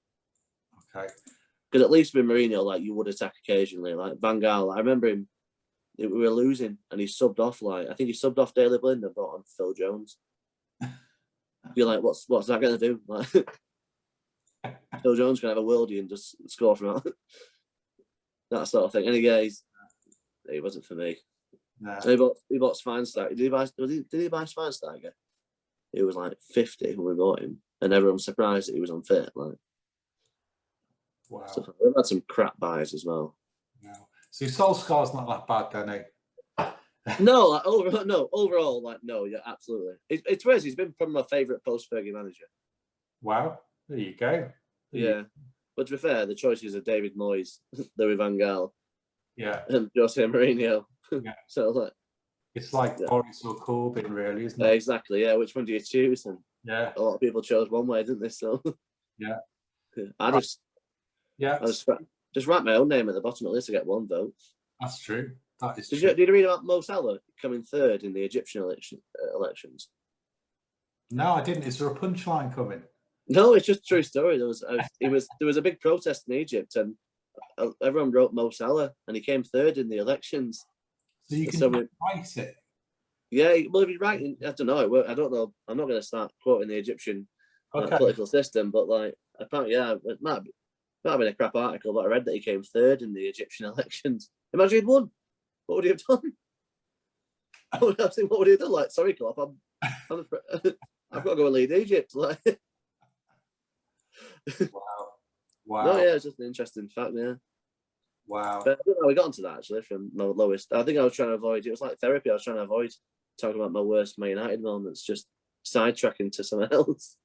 Okay. Because at least with Mourinho, like, you would attack occasionally. Like Van Gaal, I remember him. We were losing, and he subbed off. Like, I think he subbed off Daley Blind and brought on Phil Jones. You're like, what's that going to do? Like, Phil Jones can have a worldie and just score from out. That sort of thing. And again, he wasn't for me. No. He bought Schweinsteiger. Did he buy Schweinsteiger? He was like 50 when we bought him, and everyone was surprised that he was unfit. Like, wow. We've had some crap buys as well. No. So Solskjaer's not that bad, then, eh? No, overall, like, no, yeah, absolutely. It's weird. He's been probably my favourite post-Fergie manager. Wow, there you go. But to be fair, the choices are David Moyes, Louis van Gaal, and Jose Mourinho. Yeah. So like, it's like Boris or Corbyn, really, isn't it? Exactly. Yeah. Which one do you choose? And a lot of people chose one way, didn't they? So I just write my own name at the bottom of the list to get one vote. That's true. That is true. Did you read about Mo Salah coming third in the Egyptian elections? No, I didn't. Is there a punchline coming? No, it's just a true story. There was a big protest in Egypt, and everyone wrote Mo Salah, and he came third in the elections. So you can write it. Yeah, well, if you write, I don't know. I don't know. I'm not going to start quoting the Egyptian political system, but like, apparently, it might be. Might have been a crap article, but I read that he came third in the Egyptian elections. Imagine he'd won. What would he have done? What would he have done? Like, sorry, Klopp, I've got to go and lead Egypt. Like, wow. No, yeah, it's just an interesting fact, yeah. Wow. But I don't know how we got onto that, actually, from my lowest. I think I was trying to avoid, it was like therapy, I was trying to avoid talking about my worst Man United moments, just sidetracking to something else.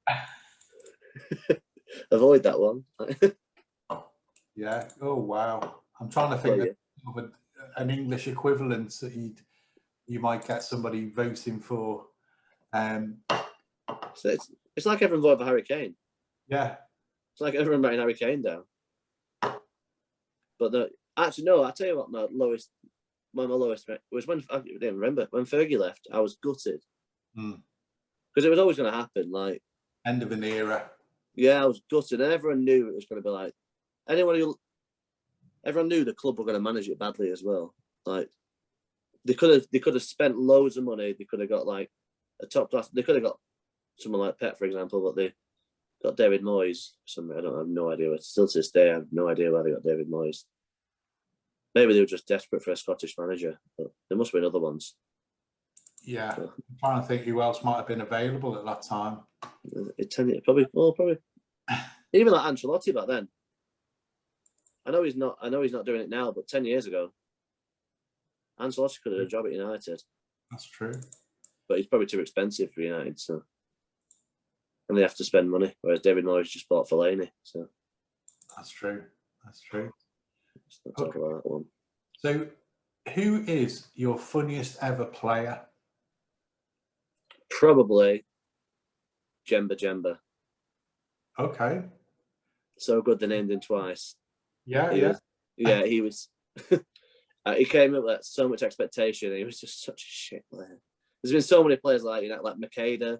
Avoid that one. Yeah. Oh, wow. I'm trying to think of an English equivalent that you might get somebody voting for. So it's like everyone voted for Harry Kane. Yeah. It's like everyone writing Harry Kane down. But actually, no, I'll tell you what, my lowest was when, I didn't remember, when Fergie left, I was gutted. Because it was always going to happen, like... End of an era. Yeah, I was gutted, and everyone knew it was going to be like... Everyone knew the club were going to manage it badly as well. Like, they could have spent loads of money, they could have got, like, a top class... They could have got someone like Pep, for example, but they got David Moyes. I have no idea. Still to this day, I have no idea why they got David Moyes. Maybe they were just desperate for a Scottish manager, but there must have been other ones. Yeah, I'm trying to think who else might have been available at that time. Probably. Even like Ancelotti back then. I know he's not doing it now, but 10 years ago, Ancelotti could have done a job at United. That's true. But he's probably too expensive for United, so. And they have to spend money, whereas David Moyes just bought Fellaini. So that's true. Let's not talk about that one. So, who is your funniest ever player? Probably Jemba. Okay. So good they named him twice. Yeah. He was. He came up with so much expectation. He was just such a shit player. There's been so many players like Makeda.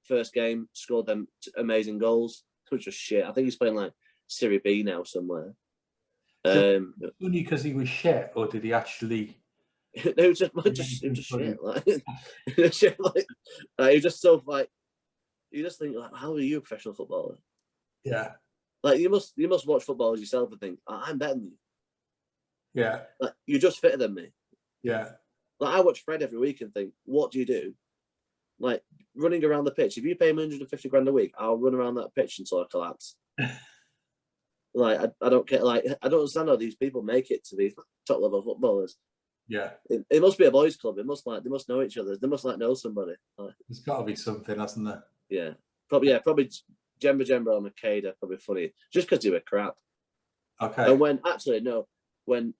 First game, scored them amazing goals. It was just shit. I think he's playing like Serie B now somewhere. So, only because he was shit, or did he actually? It was just shit. Like, he was just so like. You just think, like, how are you a professional footballer? Yeah. Like you must watch football as yourself and think, I'm better than you. Yeah. Like you're just fitter than me. Yeah. Like I watch Fred every week and think, what do you do? Like running around the pitch. If you pay me 150 grand a week, I'll run around that pitch until I collapse. Like I don't care. Like I don't understand how these people make it to be top level footballers. Yeah, it must be a boys' club. They must know each other. They must know somebody. Like, there's got to be something, hasn't there? Yeah, probably Jemba or Makeda, probably funny just because they were crap. Okay. And when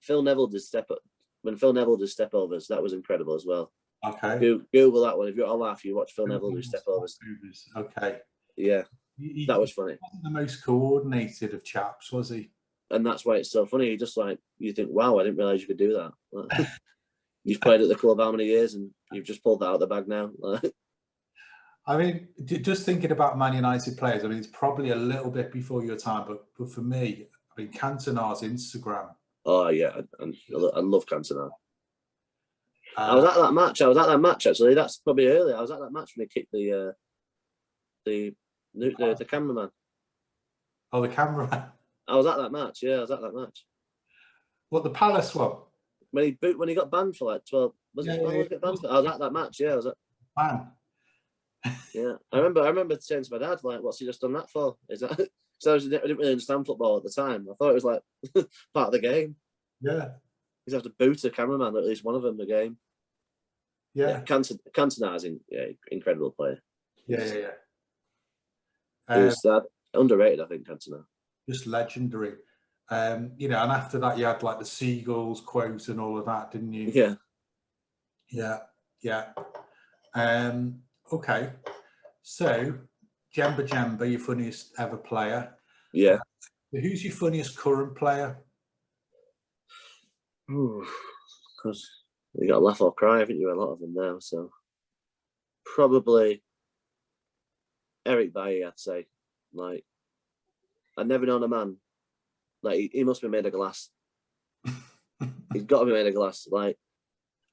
Phil Neville did stepovers, that was incredible as well. Okay. Google that one. If you're at a laugh, you watch Phil Neville do stepovers. Okay. Yeah, that was funny. He wasn't the most coordinated of chaps, was he? And that's why it's so funny. You just like, you think, wow, I didn't realise you could do that. Like, you've played at the club how many years and you've just pulled that out of the bag now. I mean, just thinking about Man United players, I mean, it's probably a little bit before your time, but for me, I mean, Cantona's Instagram. Oh, yeah, I love Cantona. I was at that match, actually. That's probably early. I was at that match when they kicked the cameraman. Oh, the cameraman. I was at that match. Yeah, I was at that match. What, the Palace one? When he got banned for like 12. Was it 12 get banned for? I was at that match. Yeah, I was at. Man. Yeah, I remember saying to my dad, like, "What's he just done that for?" Is that? So I didn't really understand football at the time. I thought it was like part of the game. Yeah. You have to boot a cameraman, at least one of them, the game. Yeah. Cantona is incredible player. Yeah. He was underrated, I think, Cantona. Just legendary. And after that you had like the Seagulls quote and all of that, didn't you? Yeah. Okay. So Jemba, your funniest ever player. Yeah. Who's your funniest current player? Because you got to laugh or cry, haven't you? A lot of them now, so probably Eric Bailly, I'd say. Like, I've never known a man like he must be made of glass. He's got to be made of glass. Like,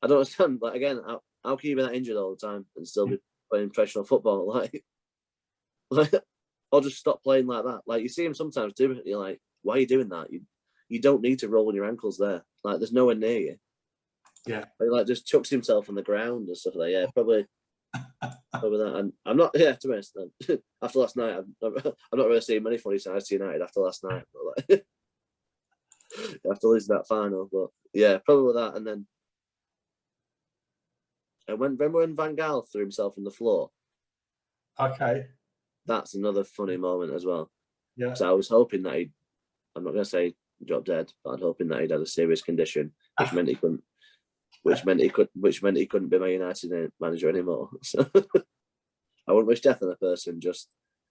I don't understand. Like, again, how can you be that injured all the time and still be playing professional football? Like, or just stop playing like that. Like, you see him sometimes do it, you're like, why are you doing that? You don't need to roll on your ankles there. Like, there's nowhere near you. Yeah. But he, like, just chucks himself on the ground and stuff like that. Yeah, probably that. And I'm not, to be honest, after last night, I'm not really seeing many funny sides to United after last night. But, like, after losing that final. But yeah, probably that. And then remember when Van Gaal threw himself on the floor? Okay. That's another funny moment as well. Yeah. So I was hoping that I'm not going to say drop dead, but I'm hoping that he'd had a serious condition, which meant he couldn't. Which meant he couldn't be my United manager anymore. So I wouldn't wish death on a person, just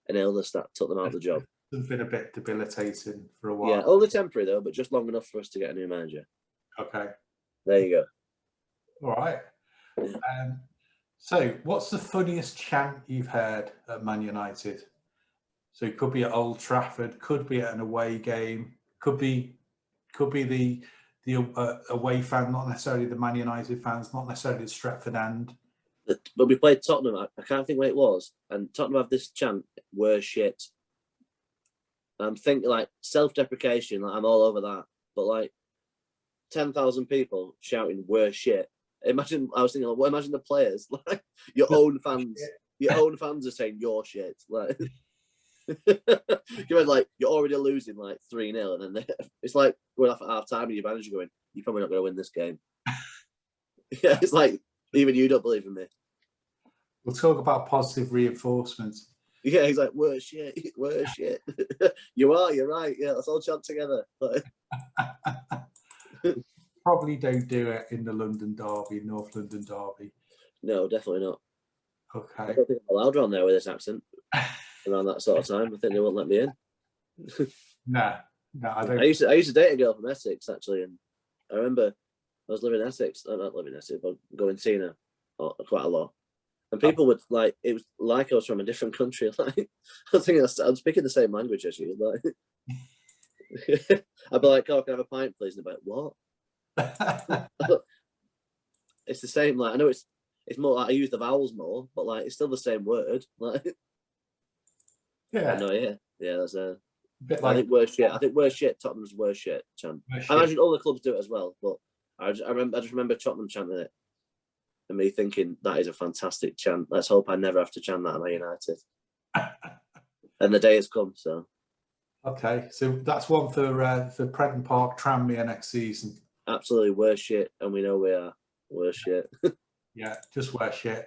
an illness that took them out of the job. It's been a bit debilitating for a while. Yeah, only temporary though, but just long enough for us to get a new manager. Okay. There you go. All right. So, what's the funniest chant you've heard at Man United? So it could be at Old Trafford, could be at an away game, could be the away fan, not necessarily the Man United fans, not necessarily the Stretford end. But we played Tottenham. I can't think where it was, and Tottenham have this chant: "We're shit." I'm thinking like self-deprecation. Like, I'm all over that, but like 10,000 people shouting "We're shit." I was thinking, well, imagine the players, like your own fans. Your own fans are saying "You're shit." Like, like you're already losing like 3-0, and then it's like going off at half time, and your manager going, "You're probably not going to win this game." Yeah, it's like even you don't believe in me. We'll talk about positive reinforcement. Yeah, he's like, "We're shit, we're shit." You're right. Yeah, let's all chant together. Probably don't do it in the London derby, North London derby. No, definitely not. Okay. I don't think I'm allowed around there with this accent around that sort of time. I think they won't let me in. No, I don't. I used to date a girl from Essex actually, and I remember I was living in Essex, not living in Essex, but going to see her quite a lot. And people would like, it was like I was from a different country. Like, I think I'm speaking the same language as you. Like, I'd be like, "Oh, can I have a pint, please?" And they'd be like, "What?" It's the same. Like, I know it's more like I use the vowels more, but like it's still the same word. Like, yeah, no, yeah, that's a bit I like. think worst shit. I think worst shit. Tottenham's worst shit chant. I imagine all the clubs do it as well, but I just remember Tottenham chanting it. And me thinking, that is a fantastic chant. Let's hope I never have to chant that at Man United. And the day has come, so. Okay, so that's one for Prenton Park Tranmere next season. Absolutely worst shit, and we know we are worst shit. Yeah, just worst shit.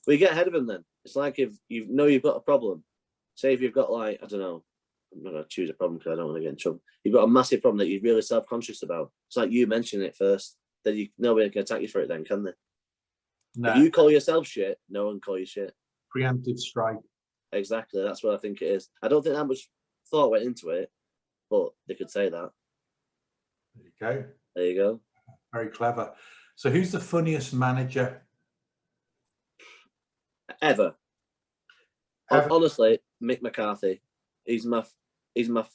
We get ahead of them then. It's like if you know you've got a problem. Say if you've got like, I don't know, I'm not going to choose a problem because I don't want to get in trouble. You've got a massive problem that you're really self-conscious about. It's like you mentioning it first. Then nobody can attack you for it then, can they? No. If you call yourself shit, no one call you shit. Preemptive strike. Exactly. That's what I think it is. I don't think that much thought went into it, but they could say that. There you go. There you go. Very clever. So who's the funniest manager? Ever. Honestly, Mick McCarthy. He's my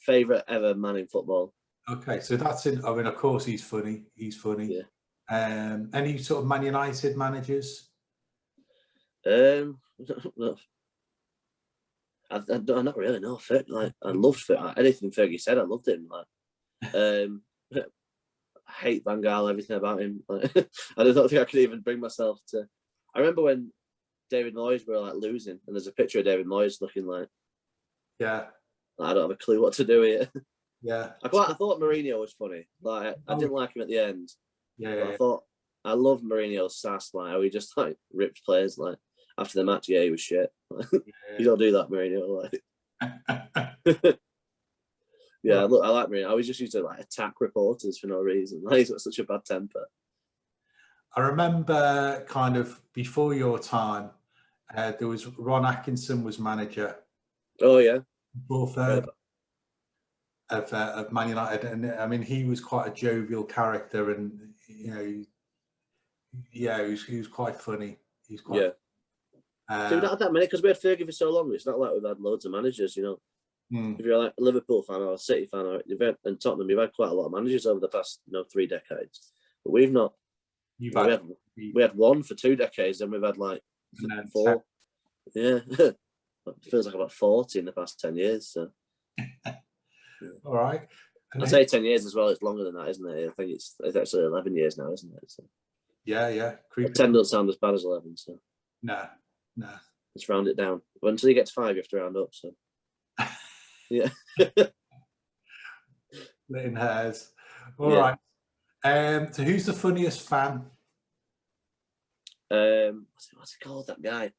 favourite ever man in football. Okay, so that's it. I mean, of course, he's funny. He's funny. Yeah. Any sort of Man United managers? No. I not really know. Like, I loved anything Fergie said. I loved him. Like, I hate Van Gaal, everything about him. Like, I don't think I could even bring myself to. I remember when David Moyes were like losing, and there's a picture of David Moyes looking like, yeah, I don't have a clue what to do here. Yeah, I thought Mourinho was funny. Like, I didn't like him at the end. Yeah, I thought I loved Mourinho's sass. Like, how he just like ripped players. Like, after the match, yeah, he was shit. You don't do that, Mourinho. Like, yeah, I like Mourinho. I was just used to like attack reporters for no reason. Like, he's got such a bad temper. I remember kind of before your time, there was Ron Atkinson was manager. Oh yeah, of Man United, and I mean he was quite a jovial character, and you know, yeah, he was quite funny. He's quite. Yeah. So we don't have that many because we had Fergie for so long. It's not like we've had loads of managers, you know. If you're like a Liverpool fan or a City fan or and Tottenham, you've had quite a lot of managers over the past 3 decades. But we've not. We had one for 2 decades, and we've had like 4. Yeah, it feels like about 40 in the past 10 years. So. All right. I'd say 10 years as well. It's longer than that, isn't it? I think it's actually 11 years now, isn't it? So, yeah. 10 doesn't sound as bad as 11. So no. Let's round it down. Well, until you get to 5, you have to round up. So yeah. Splitting hairs. All right. So who's the funniest fan? What's he called? That guy.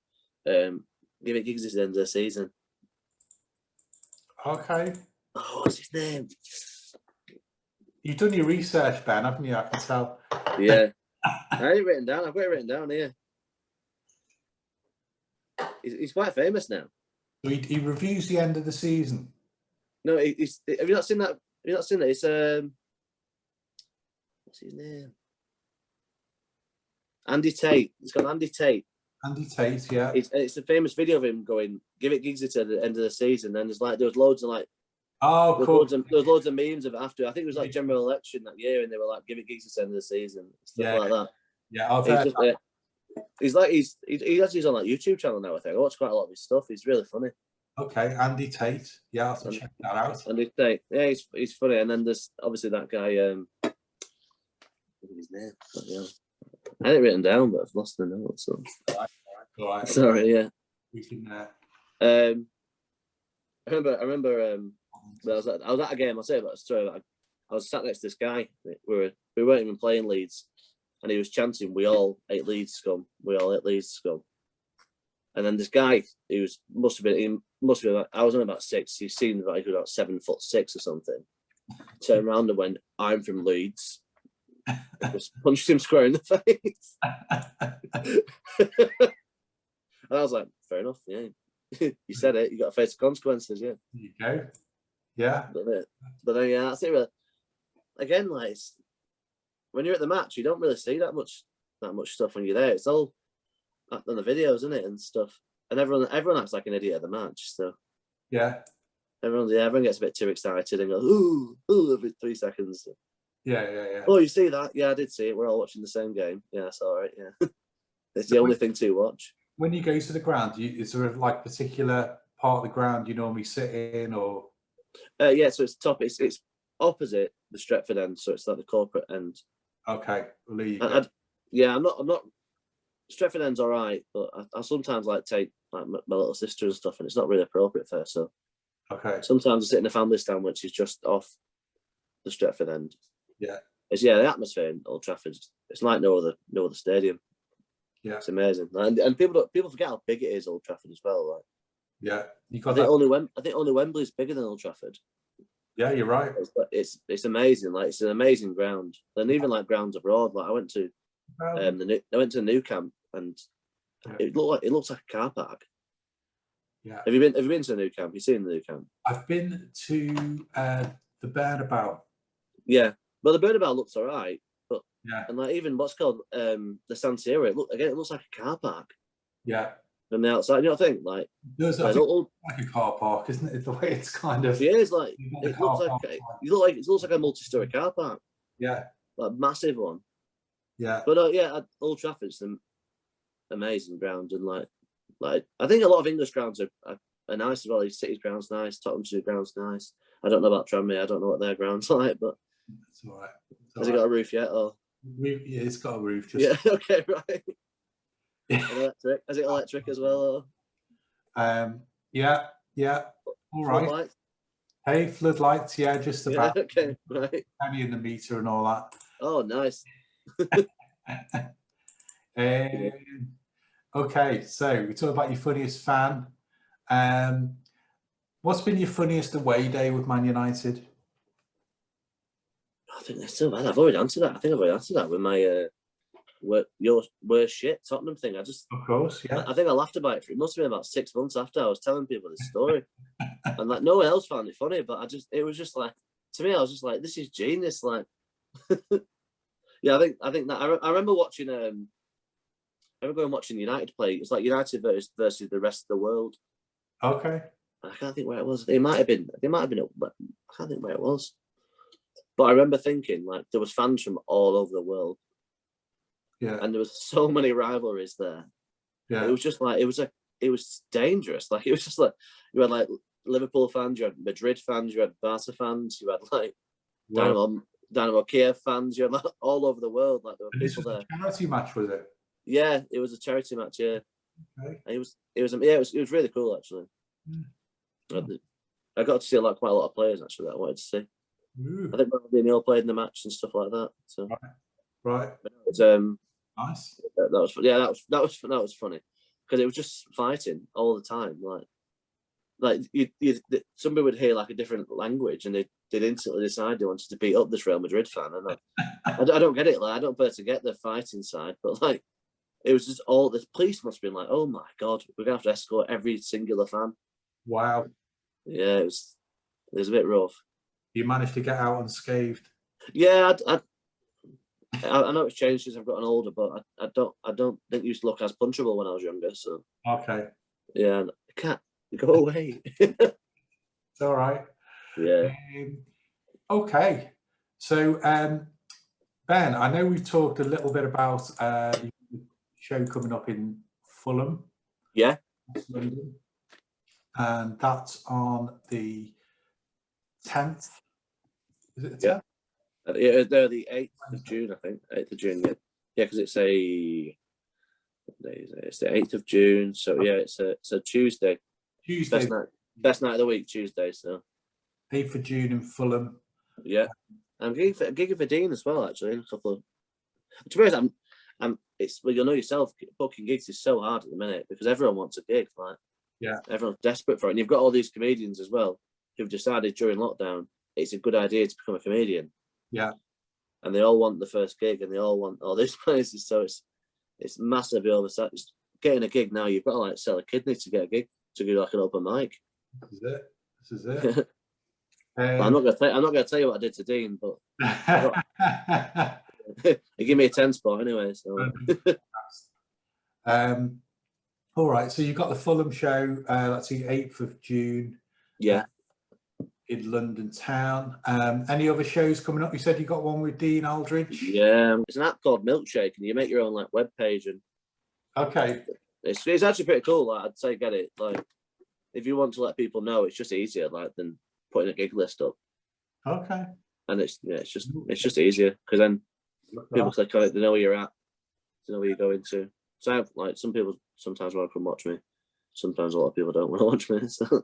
Give it gigs at the end of the season. Okay. Oh, what's his name? You've done your research, Ben, haven't you? I can tell. Yeah. I had it written down. I've got it written down here. He's quite famous now. He reviews the end of the season. No, have you not seen that? Have you not seen that? It's what's his name? Andy Tate. It's called Andy Tate. Andy Tate, yeah. It's a famous video of him going, give it gigs at the end of the season. And there was loads of like, cool. There was loads of memes of it after. I think it was like general election that year, and they were like, give it gigs at the end of the season, stuff like that. Yeah, I've heard that. He's actually on like YouTube channel now. I think I watch quite a lot of his stuff. He's really funny. Okay, Andy Tate. Yeah, I'll have to check that out. Andy Tate. Yeah, he's funny. And then there's obviously that guy. What was his name? I had it written down, but I've lost the notes. So. All right. Sorry. Yeah. We can. I remember. I was at a game. I'll say about a story. I was sat next to this guy. We weren't even playing Leeds, and he was chanting, "We all ate Leeds scum. We all ate Leeds scum." And then this guy, must have been. I was only about 6. He seemed like he was about 7'6" or something. Turned around and went, "I'm from Leeds." Just punched him square in the face. And I was like, "Fair enough. Yeah, you said it. You got to face the consequences." Yeah. There you go. Yeah. But then yeah, that's it. Really. Again, like when you're at the match, you don't really see that much stuff when you're there. It's all on the videos, isn't it, and stuff. And everyone acts like an idiot at the match. So yeah, everyone gets a bit too excited and goes ooh every 3 seconds. Yeah. Oh, you see that? Yeah, I did see it. We're all watching the same game. Yeah, it's all right. Yeah, it's the only thing to watch. When you go to the ground, is there a like particular part of the ground you normally sit in, or? Yeah, so it's It's opposite the Stretford end, so it's like the corporate end. Okay, well, there you go. I'm not. Stretford end's all right, but I sometimes like take like my little sister and stuff, and it's not really appropriate for her. So okay, sometimes I sit in a family stand, which is just off the Stretford end. Yeah, the atmosphere in Old Trafford. It's like no other stadium. Yeah, it's amazing, and people forget how big it is, Old Trafford as well. Like, yeah, I think only Wembley's bigger than Old Trafford. Yeah, you're right. It's amazing. Like it's an amazing ground, and even like grounds abroad. Like I went to the new camp, and it looks like a car park. Yeah. Have you been to the new camp? You've seen the new camp? I've been to the Burnabout. Yeah, well, the Burnabout looks all right, but and like even what's called the San Siro, it looks like a car park. Yeah. From the outside, you know what I think? Like it like a car park, isn't it? The way it's kind of. Yeah, it's like it looks like a multi-story car park. Yeah. Like a massive one. Yeah. But Old Trafford's an amazing ground, and like I think a lot of English grounds are nice as well. City's ground's nice, Tottenham's ground's nice. I don't know about Tranmere. I don't know what their ground's like, but it's all right. Has it got a roof yet? Or yeah, it's got a roof. Yeah. Okay. Right. Electric. Is it electric as well? Or? Yeah. All right. Floodlights? Hey, floodlights. Yeah, just about. Yeah, okay. Right. Penny in the meter and all that. Oh, nice. Okay, so we talk about your funniest fan. What's been your funniest away day with Man United? I think that's so bad. I've already answered that. I think I've already answered that with my your worst shit Tottenham thing. Of course, yeah. I think I laughed about it. It must have been about 6 months after I was telling people this story, and like no one else found it funny. But it was just like, to me, I was just like, this is genius. Like, yeah, I think that I remember watching. I remember going watching United play. It was like United versus the rest of the world. Okay. I can't think where it was. It might have been. But I can't think where it was. But I remember thinking like there was fans from all over the world. Yeah. And there was so many rivalries there. Yeah. It was just like it was dangerous. Like it was just like you had like Liverpool fans, you had Madrid fans, you had Barca fans, you had like Dynamo Kiev fans. You're like, all over the world. Like there were people there. A charity match, was it? Yeah, it was a charity match. Yeah, okay. It was really cool actually. I got to see quite a lot of players actually that I wanted to see. Ooh. I think Ronaldinho played in the match and stuff like that. So right. It was, nice. That was funny because it was just fighting all the time. Like somebody would hear like a different language and they'd instantly decide they wanted to beat up this Real Madrid fan. And I don't get it. Like I don't better to get the fighting side, but like it was just all the police must have been like, oh my god, we're gonna have to escort every singular fan. Wow. Yeah, it was a bit rough. You managed to get out unscathed. Yeah, I know it's changed since I've gotten older, but I don't think you used to look as punchable when I was younger. So okay. Yeah, I can't go away. It's all right. Yeah. Okay. So Ben, I know we've talked a little bit about the show coming up in Fulham. Yeah. London. And that's on the 10th. Is it the 10th? Yeah, they're the 8th of June, I think. 8th of June, yeah. Yeah, because it's the 8th of June. So, yeah, it's a Tuesday. Tuesday. Best night of the week, Tuesday. So 8th of June in Fulham. Yeah. I'm gigging for Dean as well, actually. In a couple of... To be honest, you'll know yourself, booking gigs is so hard at the minute because everyone wants a gig. Like, yeah. Everyone's desperate for it. And you've got all these comedians as well who've decided during lockdown it's a good idea to become a comedian. Yeah. And they all want the first gig and they all want all these places. So it's massively oversaturated. Getting a gig now, you've got to like sell a kidney to get a gig, to do like an open mic. This is it. I'm not gonna tell you what I did to Dean, but he gave me a 10 spot anyway. So all right, so you've got the Fulham show, that's the 8th of June. Yeah. In London town. Any other shows coming up? You said you got one with Dean Aldridge. Yeah, it's an app called Milkshaking. You make your own like web page and okay. It's actually pretty cool. Like, I'd say get it. Like if you want to let people know, it's just easier like than putting a gig list up. Okay. And it's just easier because then people click on it, they know where you're at, they know where you're going to. So I have, like some people sometimes want to come watch me. Sometimes a lot of people don't want to watch me. So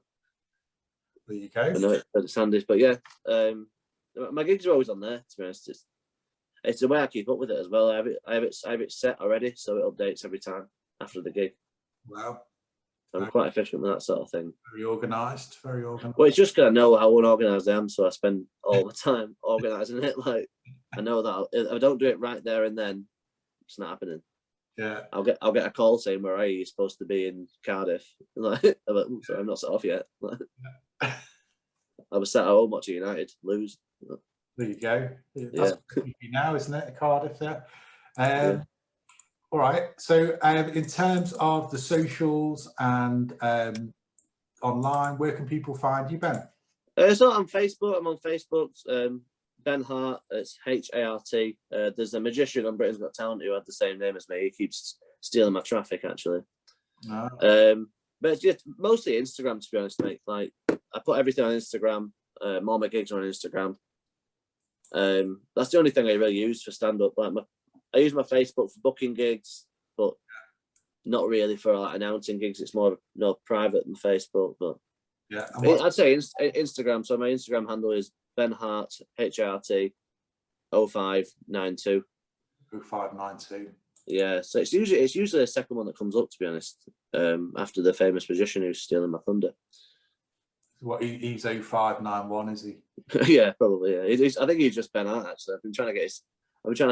there you go. I know it's handy, but yeah, my gigs are always on there. To be honest, it's the way I keep up with it as well. I have it set already, so it updates every time after the gig. Wow. So I'm quite efficient with that sort of thing. Very organised. Well, it's just because I know how unorganised I am, so I spend all the time organising it. Like I know that if I don't do it right there and then, it's not happening. Yeah. I'll get a call saying where are you supposed to be in Cardiff. Like, I'm like, sorry, I'm not set off yet. I was sat at home watching United lose. There you go. That's now, isn't it? Cardiff there. All right. So in terms of the socials and online, where can people find you, Ben? So I'm on Facebook. Ben Hart. It's Hart. There's a magician on Britain's Got Talent who had the same name as me. He keeps stealing my traffic, actually. Oh. But it's just mostly Instagram, to be honest, mate. Like I put everything on Instagram. All my gigs are on Instagram. That's the only thing I really use for stand-up. Like I use my Facebook for booking gigs, but not really for like announcing gigs. It's more private than Facebook. But yeah, I'd say Instagram. So my Instagram handle is Ben Hart, Hart 0592. 0592. Yeah, so it's usually the second one that comes up, to be honest. After the famous magician who's stealing my thunder. What he's 0591, is he? Yeah, probably. Yeah, I think he's just Ben Hart. Actually, I've been trying to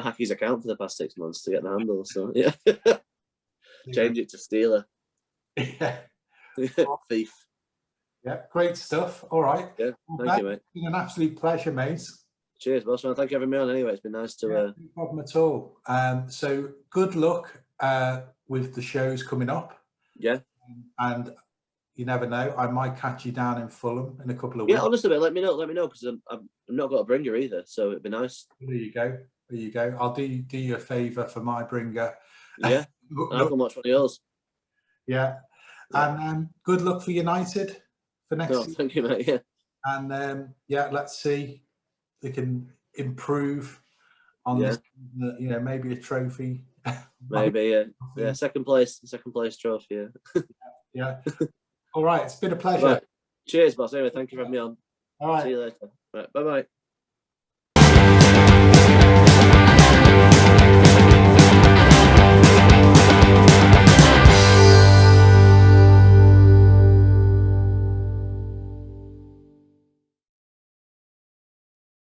hack his account for the past 6 months to get the handle. So yeah, change it to stealer. Yeah, thief. Yeah, great stuff. All right. Yeah, thank you, mate. It's been an absolute pleasure, mate. Cheers, boss man. Thank you for having me on. Anyway, it's been nice to. No problem at all. So good luck with the shows coming up. Yeah. And you never know, I might catch you down in Fulham in a couple of weeks. Yeah, honestly, let me know because I'm not got a bringer either, so it'd be nice. There you go. I'll do you a favour for my bringer. Yeah, I'll come watch one of yours. Yeah, and good luck for United for next season. Thank you, mate. Yeah, and let's see they can improve on this, maybe a trophy. Maybe, second place trophy. Yeah. All right, it's been a pleasure. Right. Cheers, boss. Anyway, thank you for having me on. All right. See you later. Right. Bye-bye.